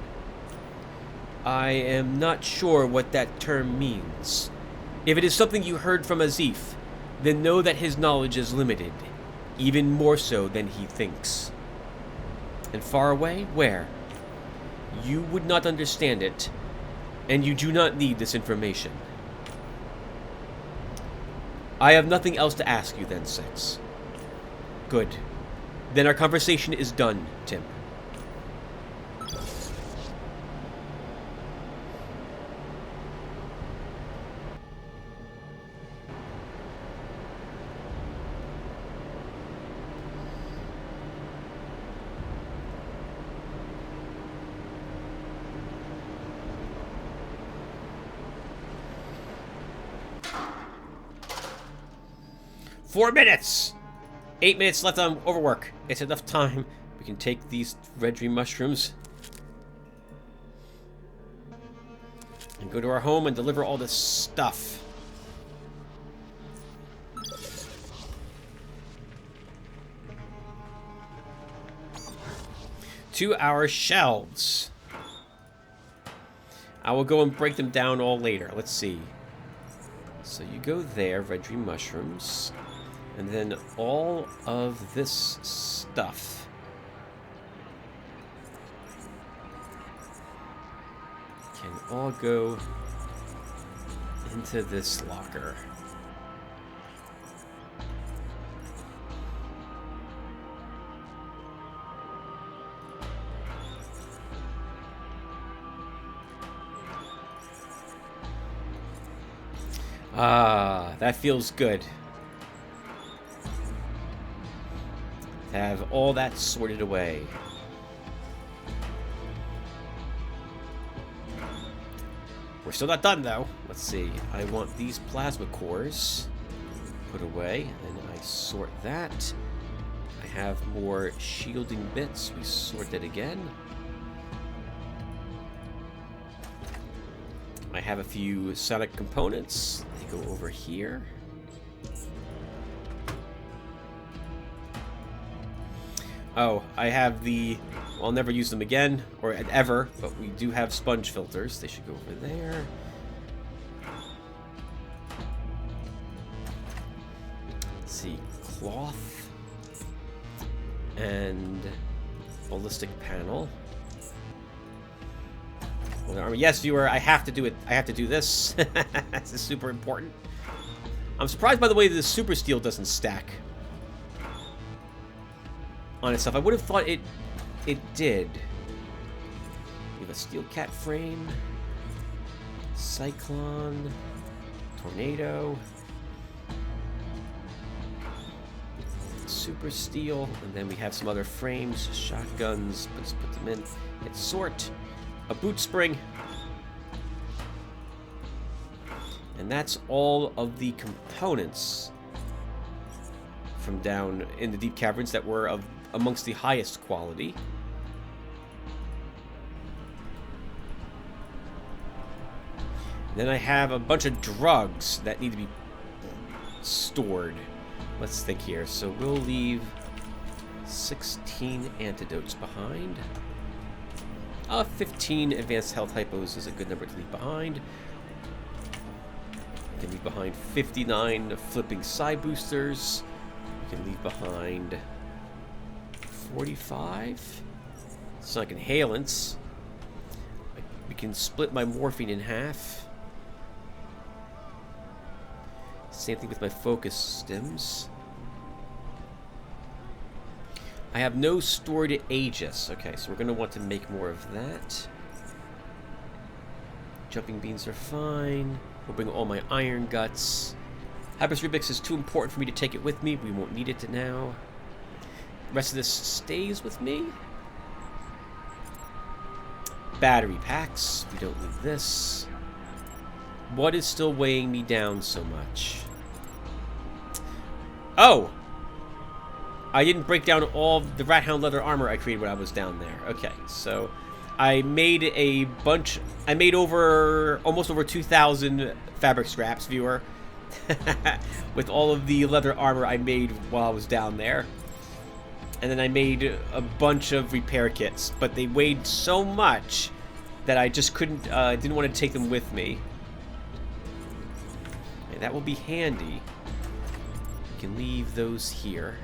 S1: I am not sure what that term means. If it is something you heard from Azif, then know that his knowledge is limited, even more so than he thinks. And far away? Where? You would not understand it, and you do not need this information. I have nothing else to ask you then, Six. Good. Then our conversation is done, Tim. Four minutes! 8 minutes left on overwork. It's enough time. We can take these red dream mushrooms and go to our home and deliver all this stuff. To our shelves. I will go and break them down all later. Let's see. So you go there, red dream mushrooms. And then all of this stuff can all go into this locker. Ah, that feels good. Have all that sorted away. We're still not done, though. Let's see. I want these plasma cores put away, and I sort that. I have more shielding bits. We sort it again. I have a few sonic components. They go over here. Oh, I have the... I'll never use them again, or ever, but we do have sponge filters. They should go over there. Let's see, cloth and ballistic panel. Yes, viewer, I have to do it. I have to do this. This is super important. I'm surprised, by the way, that the super steel doesn't stack on itself. I would have thought it did. We have a steel cat frame, cyclone, tornado, super steel, and then we have some other frames, shotguns. Let's put them in. It's sort, a boot spring, and that's all of the components from down in the deep caverns that were of amongst the highest quality. Then I have a bunch of drugs that need to be stored. Let's think here. So we'll leave 16 antidotes behind. 15 advanced health hypos is a good number to leave behind. We can leave behind 59 flipping psi boosters. We can leave behind 45 sonic inhalants. We can split my morphine in half. Same thing with my focus stims. I have no stored Aegis. Okay, so we're going to want to make more of that. Jumping beans are fine. We'll bring all my iron guts. Hypers Rubix is too important for me to take it with me. We won't need it now. The rest of this stays with me. Battery packs. We don't need this. What is still weighing me down so much? Oh! I didn't break down all the Rat Hound leather armor I created when I was down there. Okay, so I made a bunch. I made almost over 2,000 fabric scraps, viewer, with all of the leather armor I made while I was down there. And then I made a bunch of repair kits, but they weighed so much that I just didn't want to take them with me. And that will be handy. We can leave those here.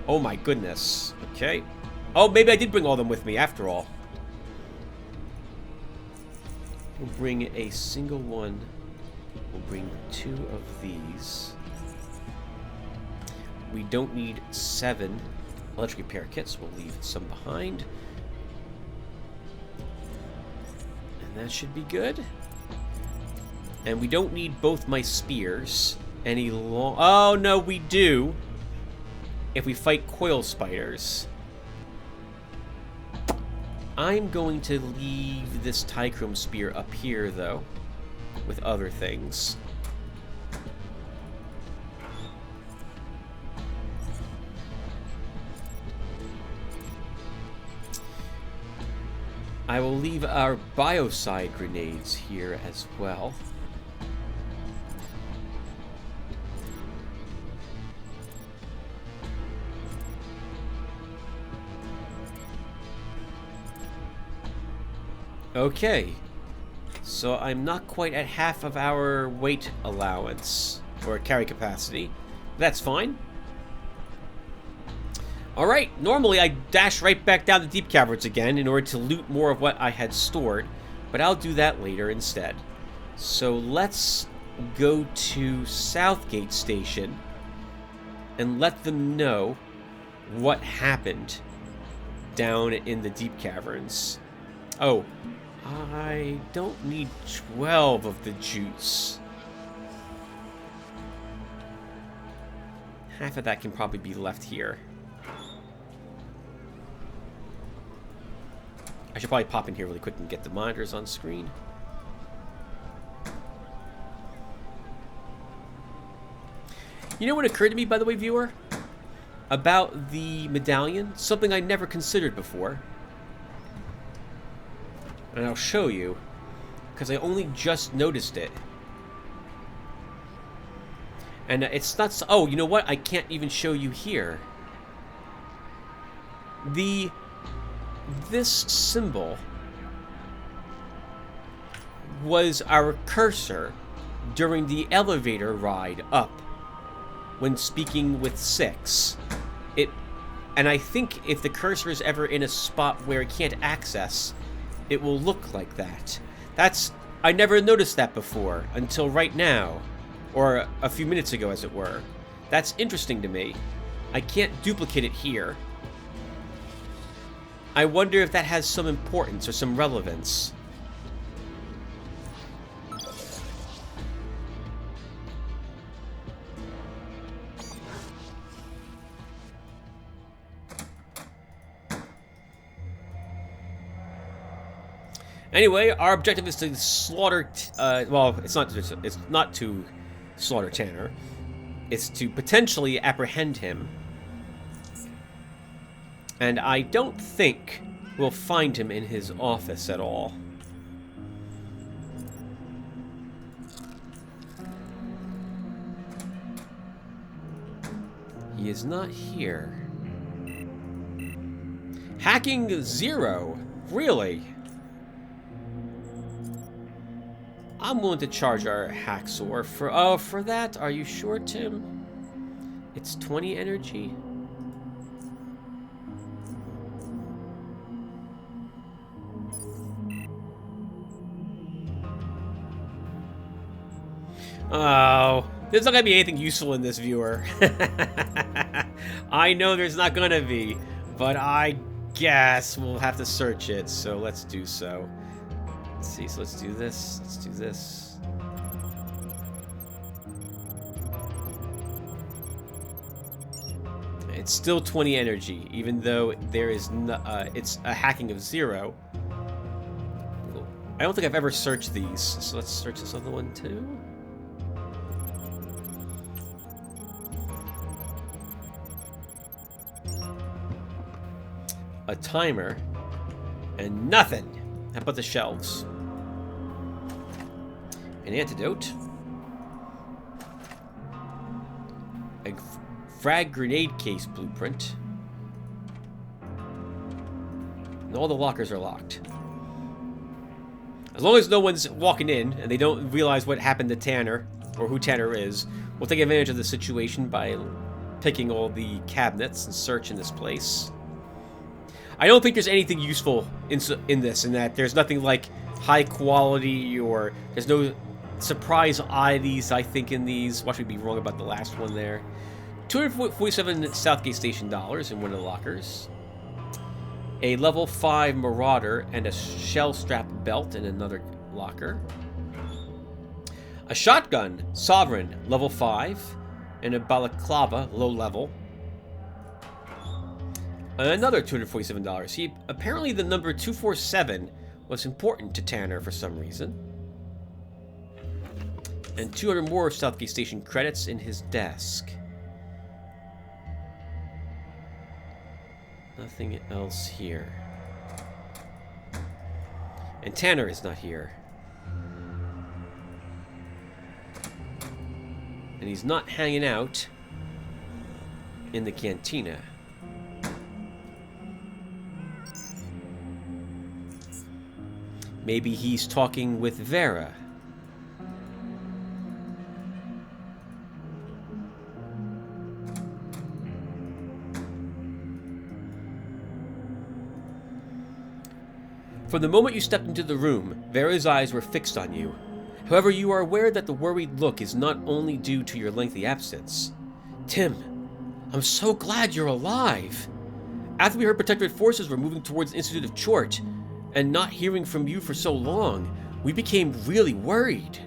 S1: Oh my goodness. Okay. Oh, maybe I did bring all them with me after all. We'll bring a single one. We'll bring 2 of these. We don't need 7 electric repair kits. We'll leave some behind. And that should be good. And we don't need both my spears any long. Oh, no, we do. If we fight coil spiders. I'm going to leave this Tichrome spear up here, though, with other things. I will leave our biocide grenades here as well. Okay, so I'm not quite at half of our weight allowance, or carry capacity. That's fine. Alright, normally I dash right back down the deep caverns again in order to loot more of what I had stored, but I'll do that later instead. So let's go to Southgate Station and let them know what happened down in the deep caverns. Oh, I don't need 12 of the juice. Half of that can probably be left here. I should probably pop in here really quick and get the monitors on screen. You know what occurred to me, by the way, viewer? About the medallion? Something I never considered before. And I'll show you, because I only just noticed it. And it's not so... Oh, you know what? I can't even show you here. This symbol was our cursor during the elevator ride up when speaking with 6. And I think if the cursor is ever in a spot where it can't access, it will look like that. I never noticed that before until right now, or a few minutes ago, as it were. That's interesting to me. I can't duplicate it here. I wonder if that has some importance or some relevance. Anyway, our objective is to slaughter... well, it's not to slaughter Tanner. It's to potentially apprehend him. And I don't think we'll find him in his office at all. He is not here. Hacking 0? Really? I'm willing to charge our hacksaw for that. Are you sure, Tim? It's 20 energy. Oh, there's not gonna be anything useful in this, viewer. I know there's not gonna be, but I guess we'll have to search it, so let's do so. Let's see, so let's do this, let's do this. It's still 20 energy, even though there is no, it's a hacking of 0. I don't think I've ever searched these, so let's search this other one too. A timer And nothing. How about the shelves? An antidote. A frag grenade case blueprint. And all the lockers are locked. As long as no one's walking in and they don't realize what happened to Tanner or who Tanner is, we'll take advantage of the situation by picking all the cabinets and searching this place. I don't think there's anything useful in this, in that there's nothing like high quality, or there's no surprise oddities, I think, in these. Watch me be wrong about the last one there. 247 Southgate Station dollars in one of the lockers. A level 5 Marauder and a shell strap belt in another locker. A shotgun Sovereign, level 5, and a balaclava, low level. Another $247. See, apparently the number 247 was important to Tanner for some reason. And 200 more Southgate Station credits in his desk. Nothing else here. And Tanner is not here. And he's not hanging out in the cantina. Maybe he's talking with Vera. From the moment you stepped into the room, Vera's eyes were fixed on you. However, you are aware that the worried look is not only due to your lengthy absence. Tim, I'm so glad you're alive. After we heard Protectorate forces were moving towards the Institute of Tchort, and not hearing from you for so long, we became really worried.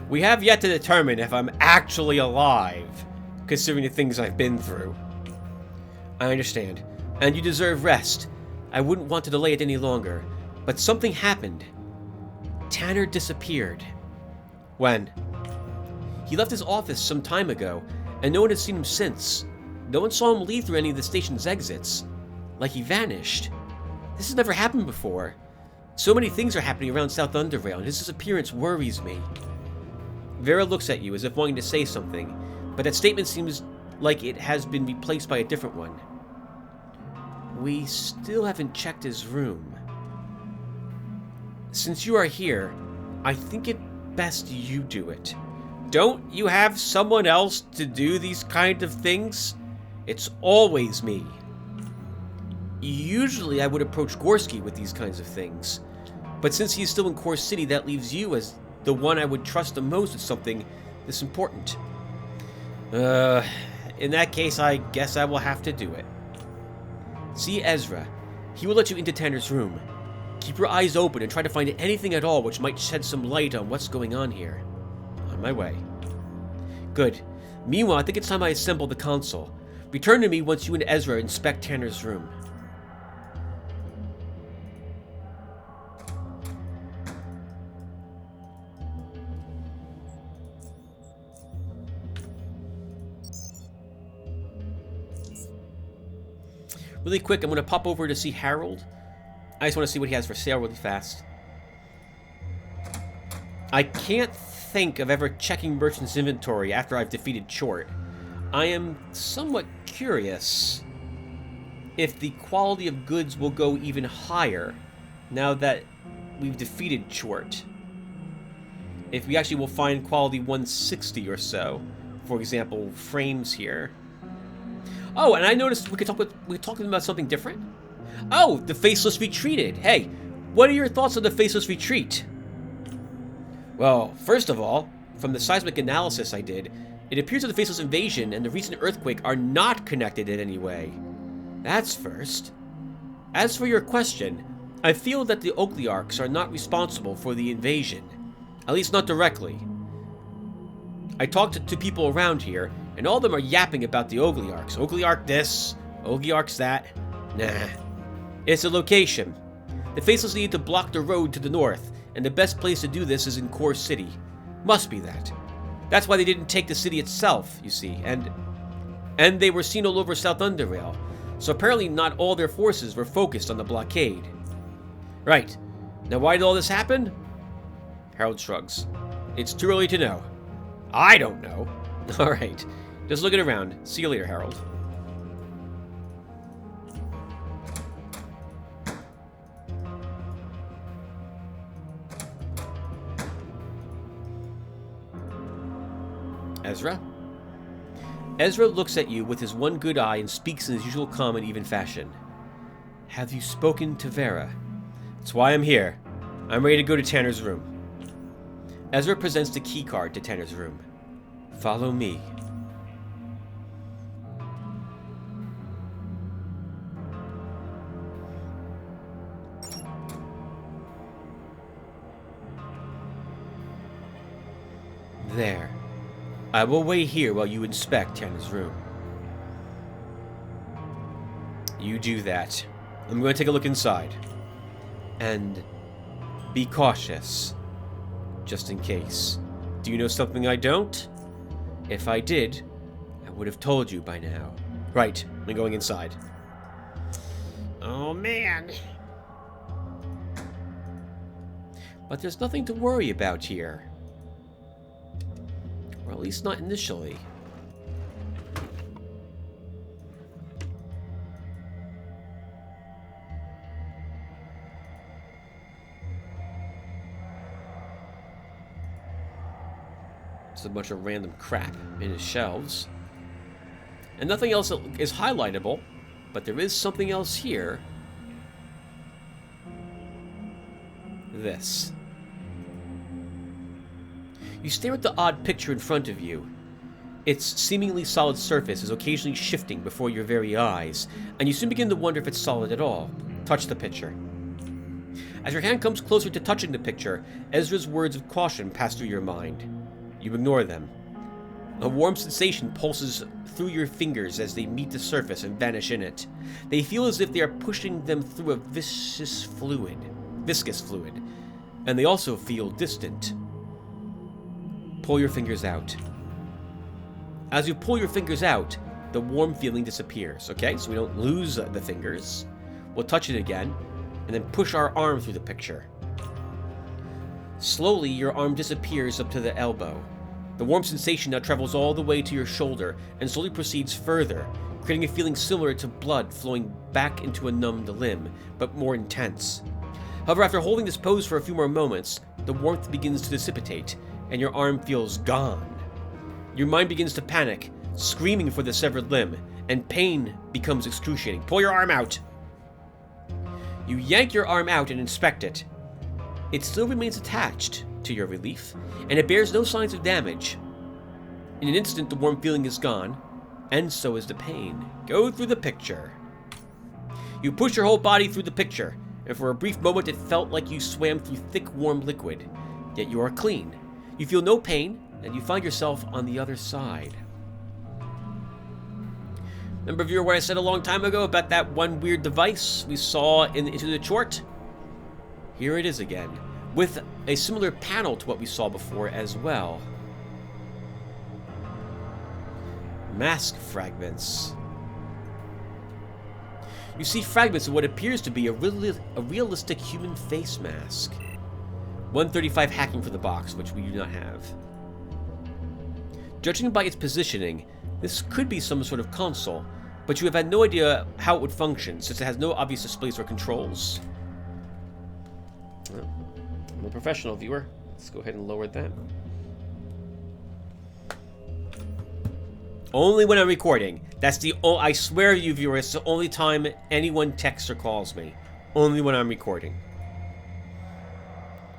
S1: We have yet to determine if I'm actually alive, considering the things I've been through. I understand, and you deserve rest. I wouldn't want to delay it any longer, but something happened. Tanner disappeared. When? He left his office some time ago, and no one has seen him since. No one saw him leave through any of the station's exits. Like he vanished. This has never happened before. So many things are happening around South Underrail, and his disappearance worries me. Vera looks at you as if wanting to say something, but that statement seems like it has been replaced by a different one. We still haven't checked his room. Since you are here, I think it best you do it. Don't you have someone else to do these kind of things? It's always me. Usually I would approach Gorski with these kinds of things, but since he's still in Core City, that leaves you as the one I would trust the most with something this important. In that case, I guess I will have to do it. See Ezra. He will let you into Tanner's room. Keep your eyes open and try to find anything at all which might shed some light on what's going on here. On my way. Good. Meanwhile, I think it's time I assemble the console. Return to me once you and Ezra inspect Tanner's room. Really quick, I'm going to pop over to see Harold. I just want to see what he has for sale really fast. I can't think of ever checking Merchant's inventory after I've defeated Tchort. I am somewhat curious if the quality of goods will go even higher now that we've defeated Tchort. If we actually will find quality 160 or so. For example, frames here. Oh, and I noticed we talking about something different. Oh, the Faceless Retreated. Hey, what are your thoughts on the Faceless Retreat? Well, first of all, from the seismic analysis I did, it appears that the Faceless Invasion and the recent earthquake are not connected in any way. That's first. As for your question, I feel that the Oaklearchs are not responsible for the invasion. At least not directly. I talked to people around here, and all of them are yapping about the Oaklearchs. Oaklearch this, Oaklearchs that. Nah. It's a location. The Faceless need to block the road to the north, and the best place to do this is in Core City. Must be that. That's why they didn't take the city itself, you see, and they were seen all over South Underrail. So apparently not all their forces were focused on the blockade. Right. Now why did all this happen? Harold shrugs. It's too early to know. I don't know. Alright. Just looking around. See you later, Harold. Ezra? Ezra looks at you with his one good eye and speaks in his usual calm and even fashion. Have you spoken to Vera? That's why I'm here. I'm ready to go to Tanner's room. Ezra presents the key card to Tanner's room. Follow me. There. I will wait here while you inspect Tanner's room. You do that. I'm going to take a look inside. And be cautious. Just in case. Do you know something I don't? If I did, I would have told you by now. Right, I'm going inside. Oh man. But there's nothing to worry about here. Or at least not initially. Just a bunch of random crap in his shelves. And nothing else is highlightable, but there is something else here. This. You stare at the odd picture in front of you. Its seemingly solid surface is occasionally shifting before your very eyes, and you soon begin to wonder if it's solid at all. Touch the picture. As your hand comes closer to touching the picture, Ezra's words of caution pass through your mind. You ignore them. A warm sensation pulses through your fingers as they meet the surface and vanish in it. They feel as if they are pushing them through a viscous fluid, and they also feel distant. Pull your fingers out. As you pull your fingers out, the warm feeling disappears, okay? So we don't lose the fingers. We'll touch it again, and then push our arm through the picture. Slowly, your arm disappears up to the elbow. The warm sensation now travels all the way to your shoulder and slowly proceeds further, creating a feeling similar to blood flowing back into a numbed limb, but more intense. However, after holding this pose for a few more moments, the warmth begins to dissipate, and your arm feels gone. Your mind begins to panic, screaming for the severed limb, and pain becomes excruciating. Pull your arm out! You yank your arm out and inspect it. It still remains attached, to your relief, and it bears no signs of damage. In an instant, the warm feeling is gone, and so is the pain. Go through the picture. You push your whole body through the picture, and for a brief moment it felt like you swam through thick, warm liquid. Yet you are clean. You feel no pain, and you find yourself on the other side. Remember, viewer, what I said a long time ago about that one weird device we saw into the Tchort? Here it is again, with a similar panel to what we saw before as well. Mask fragments. You see fragments of what appears to be a realistic human face mask. 135 hacking for the box, which we do not have. Judging by its positioning, this could be some sort of console, but you have had no idea how it would function, since it has no obvious displays or controls. Well, I'm a professional viewer. Let's go ahead and lower that. Only when I'm recording. That's the I swear to you, viewers, it's the only time anyone texts or calls me. Only when I'm recording.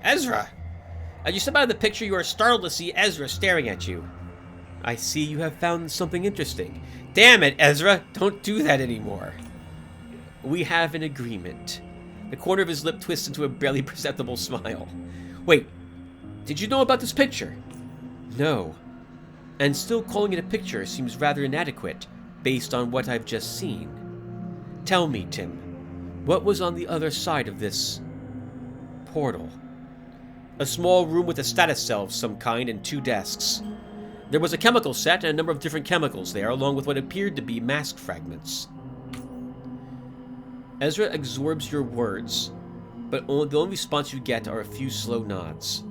S1: Ezra! As you step out of the picture, you are startled to see Ezra staring at you. I see you have found something interesting. Damn it, Ezra! Don't do that anymore. We have an agreement. The corner of his lip twists into a barely perceptible smile. Wait, did you know about this picture? No. And still calling it a picture seems rather inadequate, based on what I've just seen. Tell me, Tim, what was on the other side of this portal? A small room with a status cell of some kind and 2 desks. There was a chemical set and a number of different chemicals there, along with what appeared to be mask fragments. Ezra absorbs your words, but the only response you get are a few slow nods.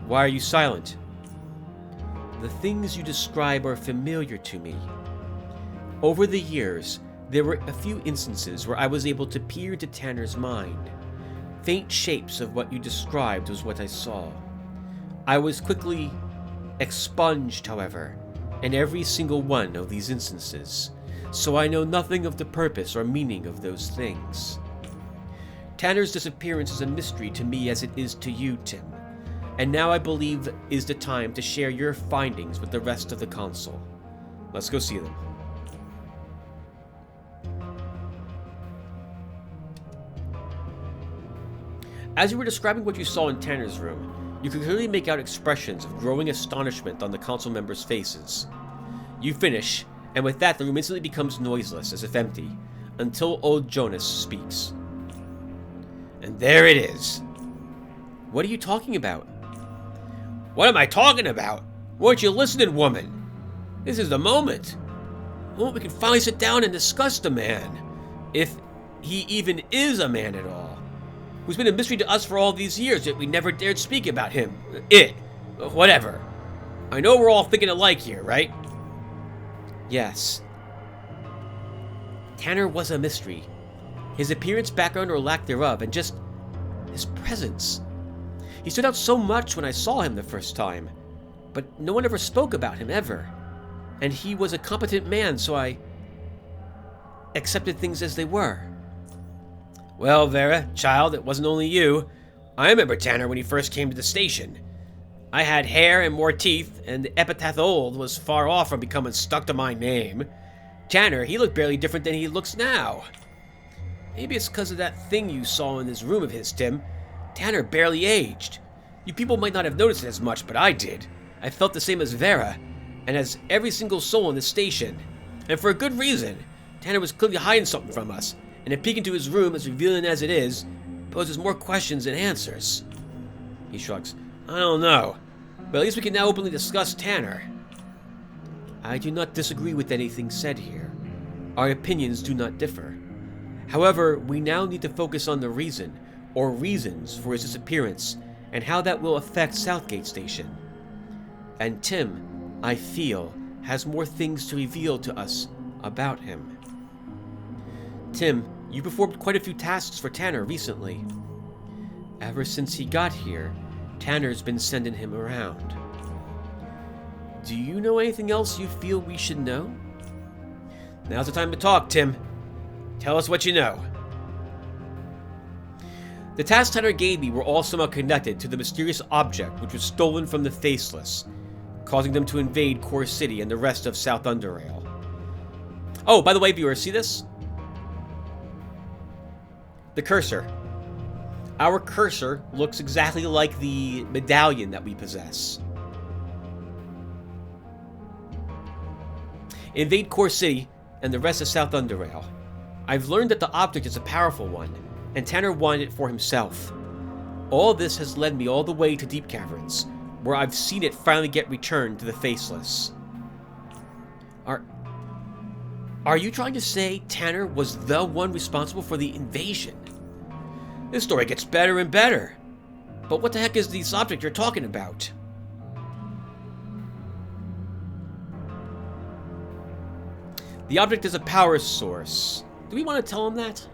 S1: Why are you silent? The things you describe are familiar to me. Over the years, there were a few instances where I was able to peer into Tanner's mind. Faint shapes of what you described was what I saw. I was quickly expunged, however, in every single one of these instances, so I know nothing of the purpose or meaning of those things. Tanner's disappearance is a mystery to me as it is to you, Tim, and now I believe is the time to share your findings with the rest of the council. Let's go see them. As you were describing what you saw in Tanner's room, you could clearly make out expressions of growing astonishment on the council members' faces. You finish, and with that the room instantly becomes noiseless, as if empty, until old Jonas speaks. And there it is. What are you talking about? What am I talking about? Weren't you listening, woman? This is the moment. The moment we can finally sit down and discuss the man. If he even is a man at all. Who's been a mystery to us for all these years, yet we never dared speak about him. Whatever. I know we're all thinking alike here, right? Yes. Tanner was a mystery. His appearance, background, or lack thereof, and just his presence. He stood out so much when I saw him the first time, but no one ever spoke about him, ever. And he was a competent man, so I accepted things as they were. Well, Vera, child, it wasn't only you. I remember Tanner when he first came to the station. I had hair and more teeth, and the epithet old was far off from becoming stuck to my name. Tanner, he looked barely different than he looks now. Maybe it's because of that thing you saw in this room of his, Tim. Tanner barely aged. You people might not have noticed it as much, but I did. I felt the same as Vera, and as every single soul in the station. And for a good reason. Tanner was clearly hiding something from us. And a peek into his room, as revealing as it is, poses more questions than answers. He shrugs. I don't know, but at least we can now openly discuss Tanner. I do not disagree with anything said here. Our opinions do not differ. However, we now need to focus on the reason, or reasons, for his disappearance, and how that will affect Southgate Station. And Tim, I feel, has more things to reveal to us about him. Tim, you performed quite a few tasks for Tanner recently. Ever since he got here, Tanner's been sending him around. Do you know anything else you feel we should know? Now's the time to talk, Tim. Tell us what you know. The tasks Tanner gave me were all somehow connected to the mysterious object which was stolen from the Faceless, causing them to invade Core City and the rest of South Underrail. Oh, by the way, viewers, see this? The cursor. Our cursor looks exactly like the medallion that we possess. Invade Core City and the rest of South Underrail. I've learned that the object is a powerful one, and Tanner wanted it for himself. All this has led me all the way to Deep Caverns, where I've seen it finally get returned to the Faceless. Are you trying to say Tanner was the one responsible for the invasion? This story gets better and better. But what the heck is this object you're talking about? The object is a power source. Do we want to tell him that?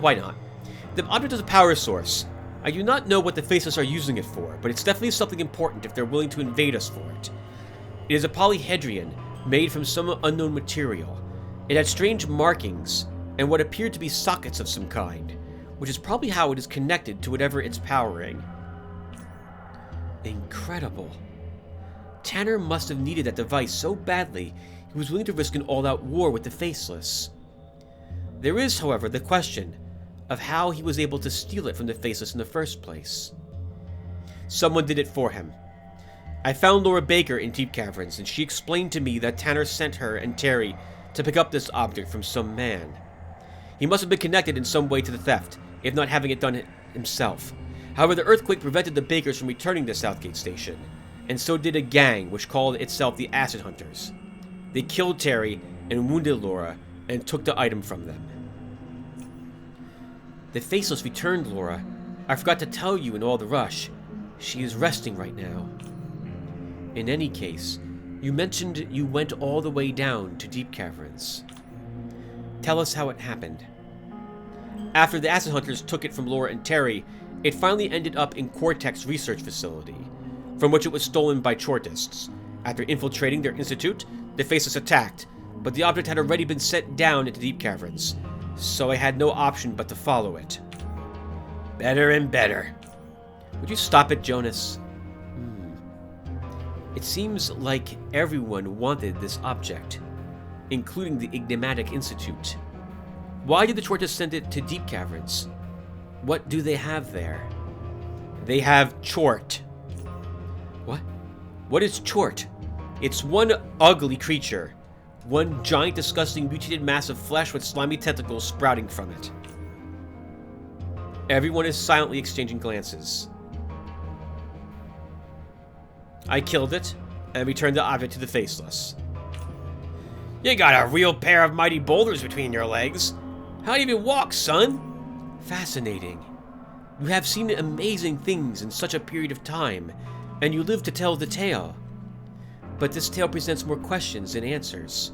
S1: Why not? The object is a power source. I do not know what the Faceless are using it for, but it's definitely something important if they're willing to invade us for it. It is a polyhedron made from some unknown material. It had strange markings and what appeared to be sockets of some kind, which is probably how it is connected to whatever it's powering. Incredible. Tanner must have needed that device so badly he was willing to risk an all-out war with the Faceless. There is, however, the question of how he was able to steal it from the Faceless in the first place. Someone did it for him. I found Laura Baker in Deep Caverns, and she explained to me that Tanner sent her and Terry to pick up this object from some man. He must have been connected in some way to the theft, if not having it done himself. However, the earthquake prevented the Bakers from returning to Southgate Station, and so did a gang which called itself the Acid Hunters. They killed Terry and wounded Laura and took the item from them. The Faceless returned, Laura. I forgot to tell you in all the rush. She is resting right now. In any case, you mentioned you went all the way down to Deep Caverns. Tell us how it happened. After the Acid Hunters took it from Laura and Terry, it finally ended up in Cortex Research Facility, from which it was stolen by Tchortists. After infiltrating their institute, the Faceless attacked, but the object had already been sent down into Deep Caverns, so I had no option but to follow it. Better and better. Would you stop it, Jonas? It seems like everyone wanted this object, including the Enigmatic Institute. Why did the Tchortists send it to Deep Caverns? What do they have there? They have Tchort. What? What is Tchort? It's one ugly creature. One giant, disgusting, mutated mass of flesh with slimy tentacles sprouting from it. Everyone is silently exchanging glances. I killed it, and returned the object to the Faceless. You got a real pair of mighty boulders between your legs. How do you even walk, son? Fascinating. You have seen amazing things in such a period of time, and you live to tell the tale. But this tale presents more questions than answers.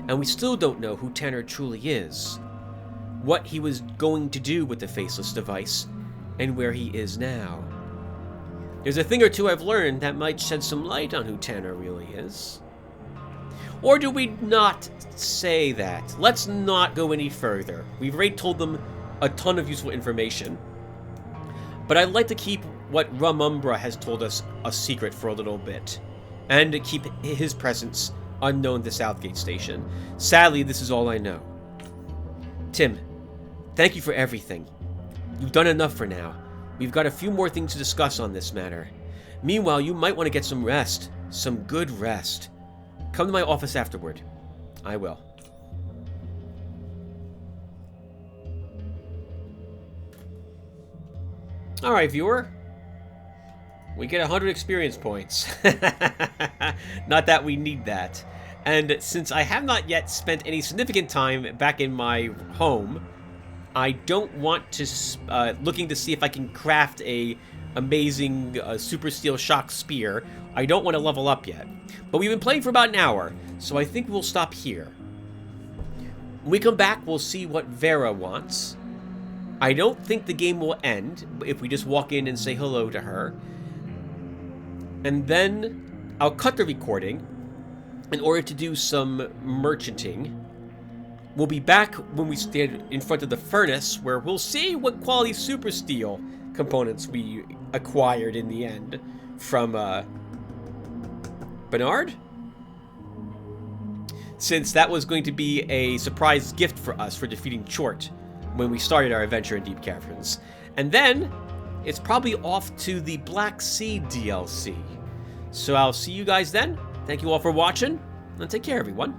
S1: And we still don't know who Tanner truly is, what he was going to do with the Faceless device, and where he is now. There's a thing or two I've learned that might shed some light on who Tanner really is. Or do we not say that? Let's not go any further. We've already told them a ton of useful information. But I'd like to keep what Rumumbra has told us a secret for a little bit, and to keep his presence unknown to Southgate Station. Sadly, this is all I know. Tim, thank you for everything. You've done enough for now. We've got a few more things to discuss on this matter. Meanwhile, you might want to get some rest. Some good rest. Come to my office afterward. I will. Alright, viewer. We get 100 experience points. Not that we need that. And since I have not yet spent any significant time back in my home, I don't want to, looking to see if I can craft a amazing super steel shock spear. I don't want to level up yet. But we've been playing for about an hour, so I think we'll stop here. When we come back, we'll see what Vera wants. I don't think the game will end if we just walk in and say hello to her. And then I'll cut the recording in order to do some merchanting. We'll be back when we stand in front of the furnace, where we'll see what quality super steel components we acquired in the end from Bernard? Since that was going to be a surprise gift for us for defeating Tchort when we started our adventure in Deep Caverns. And then it's probably off to the Black Sea DLC. So I'll see you guys then. Thank you all for watching, and take care, everyone.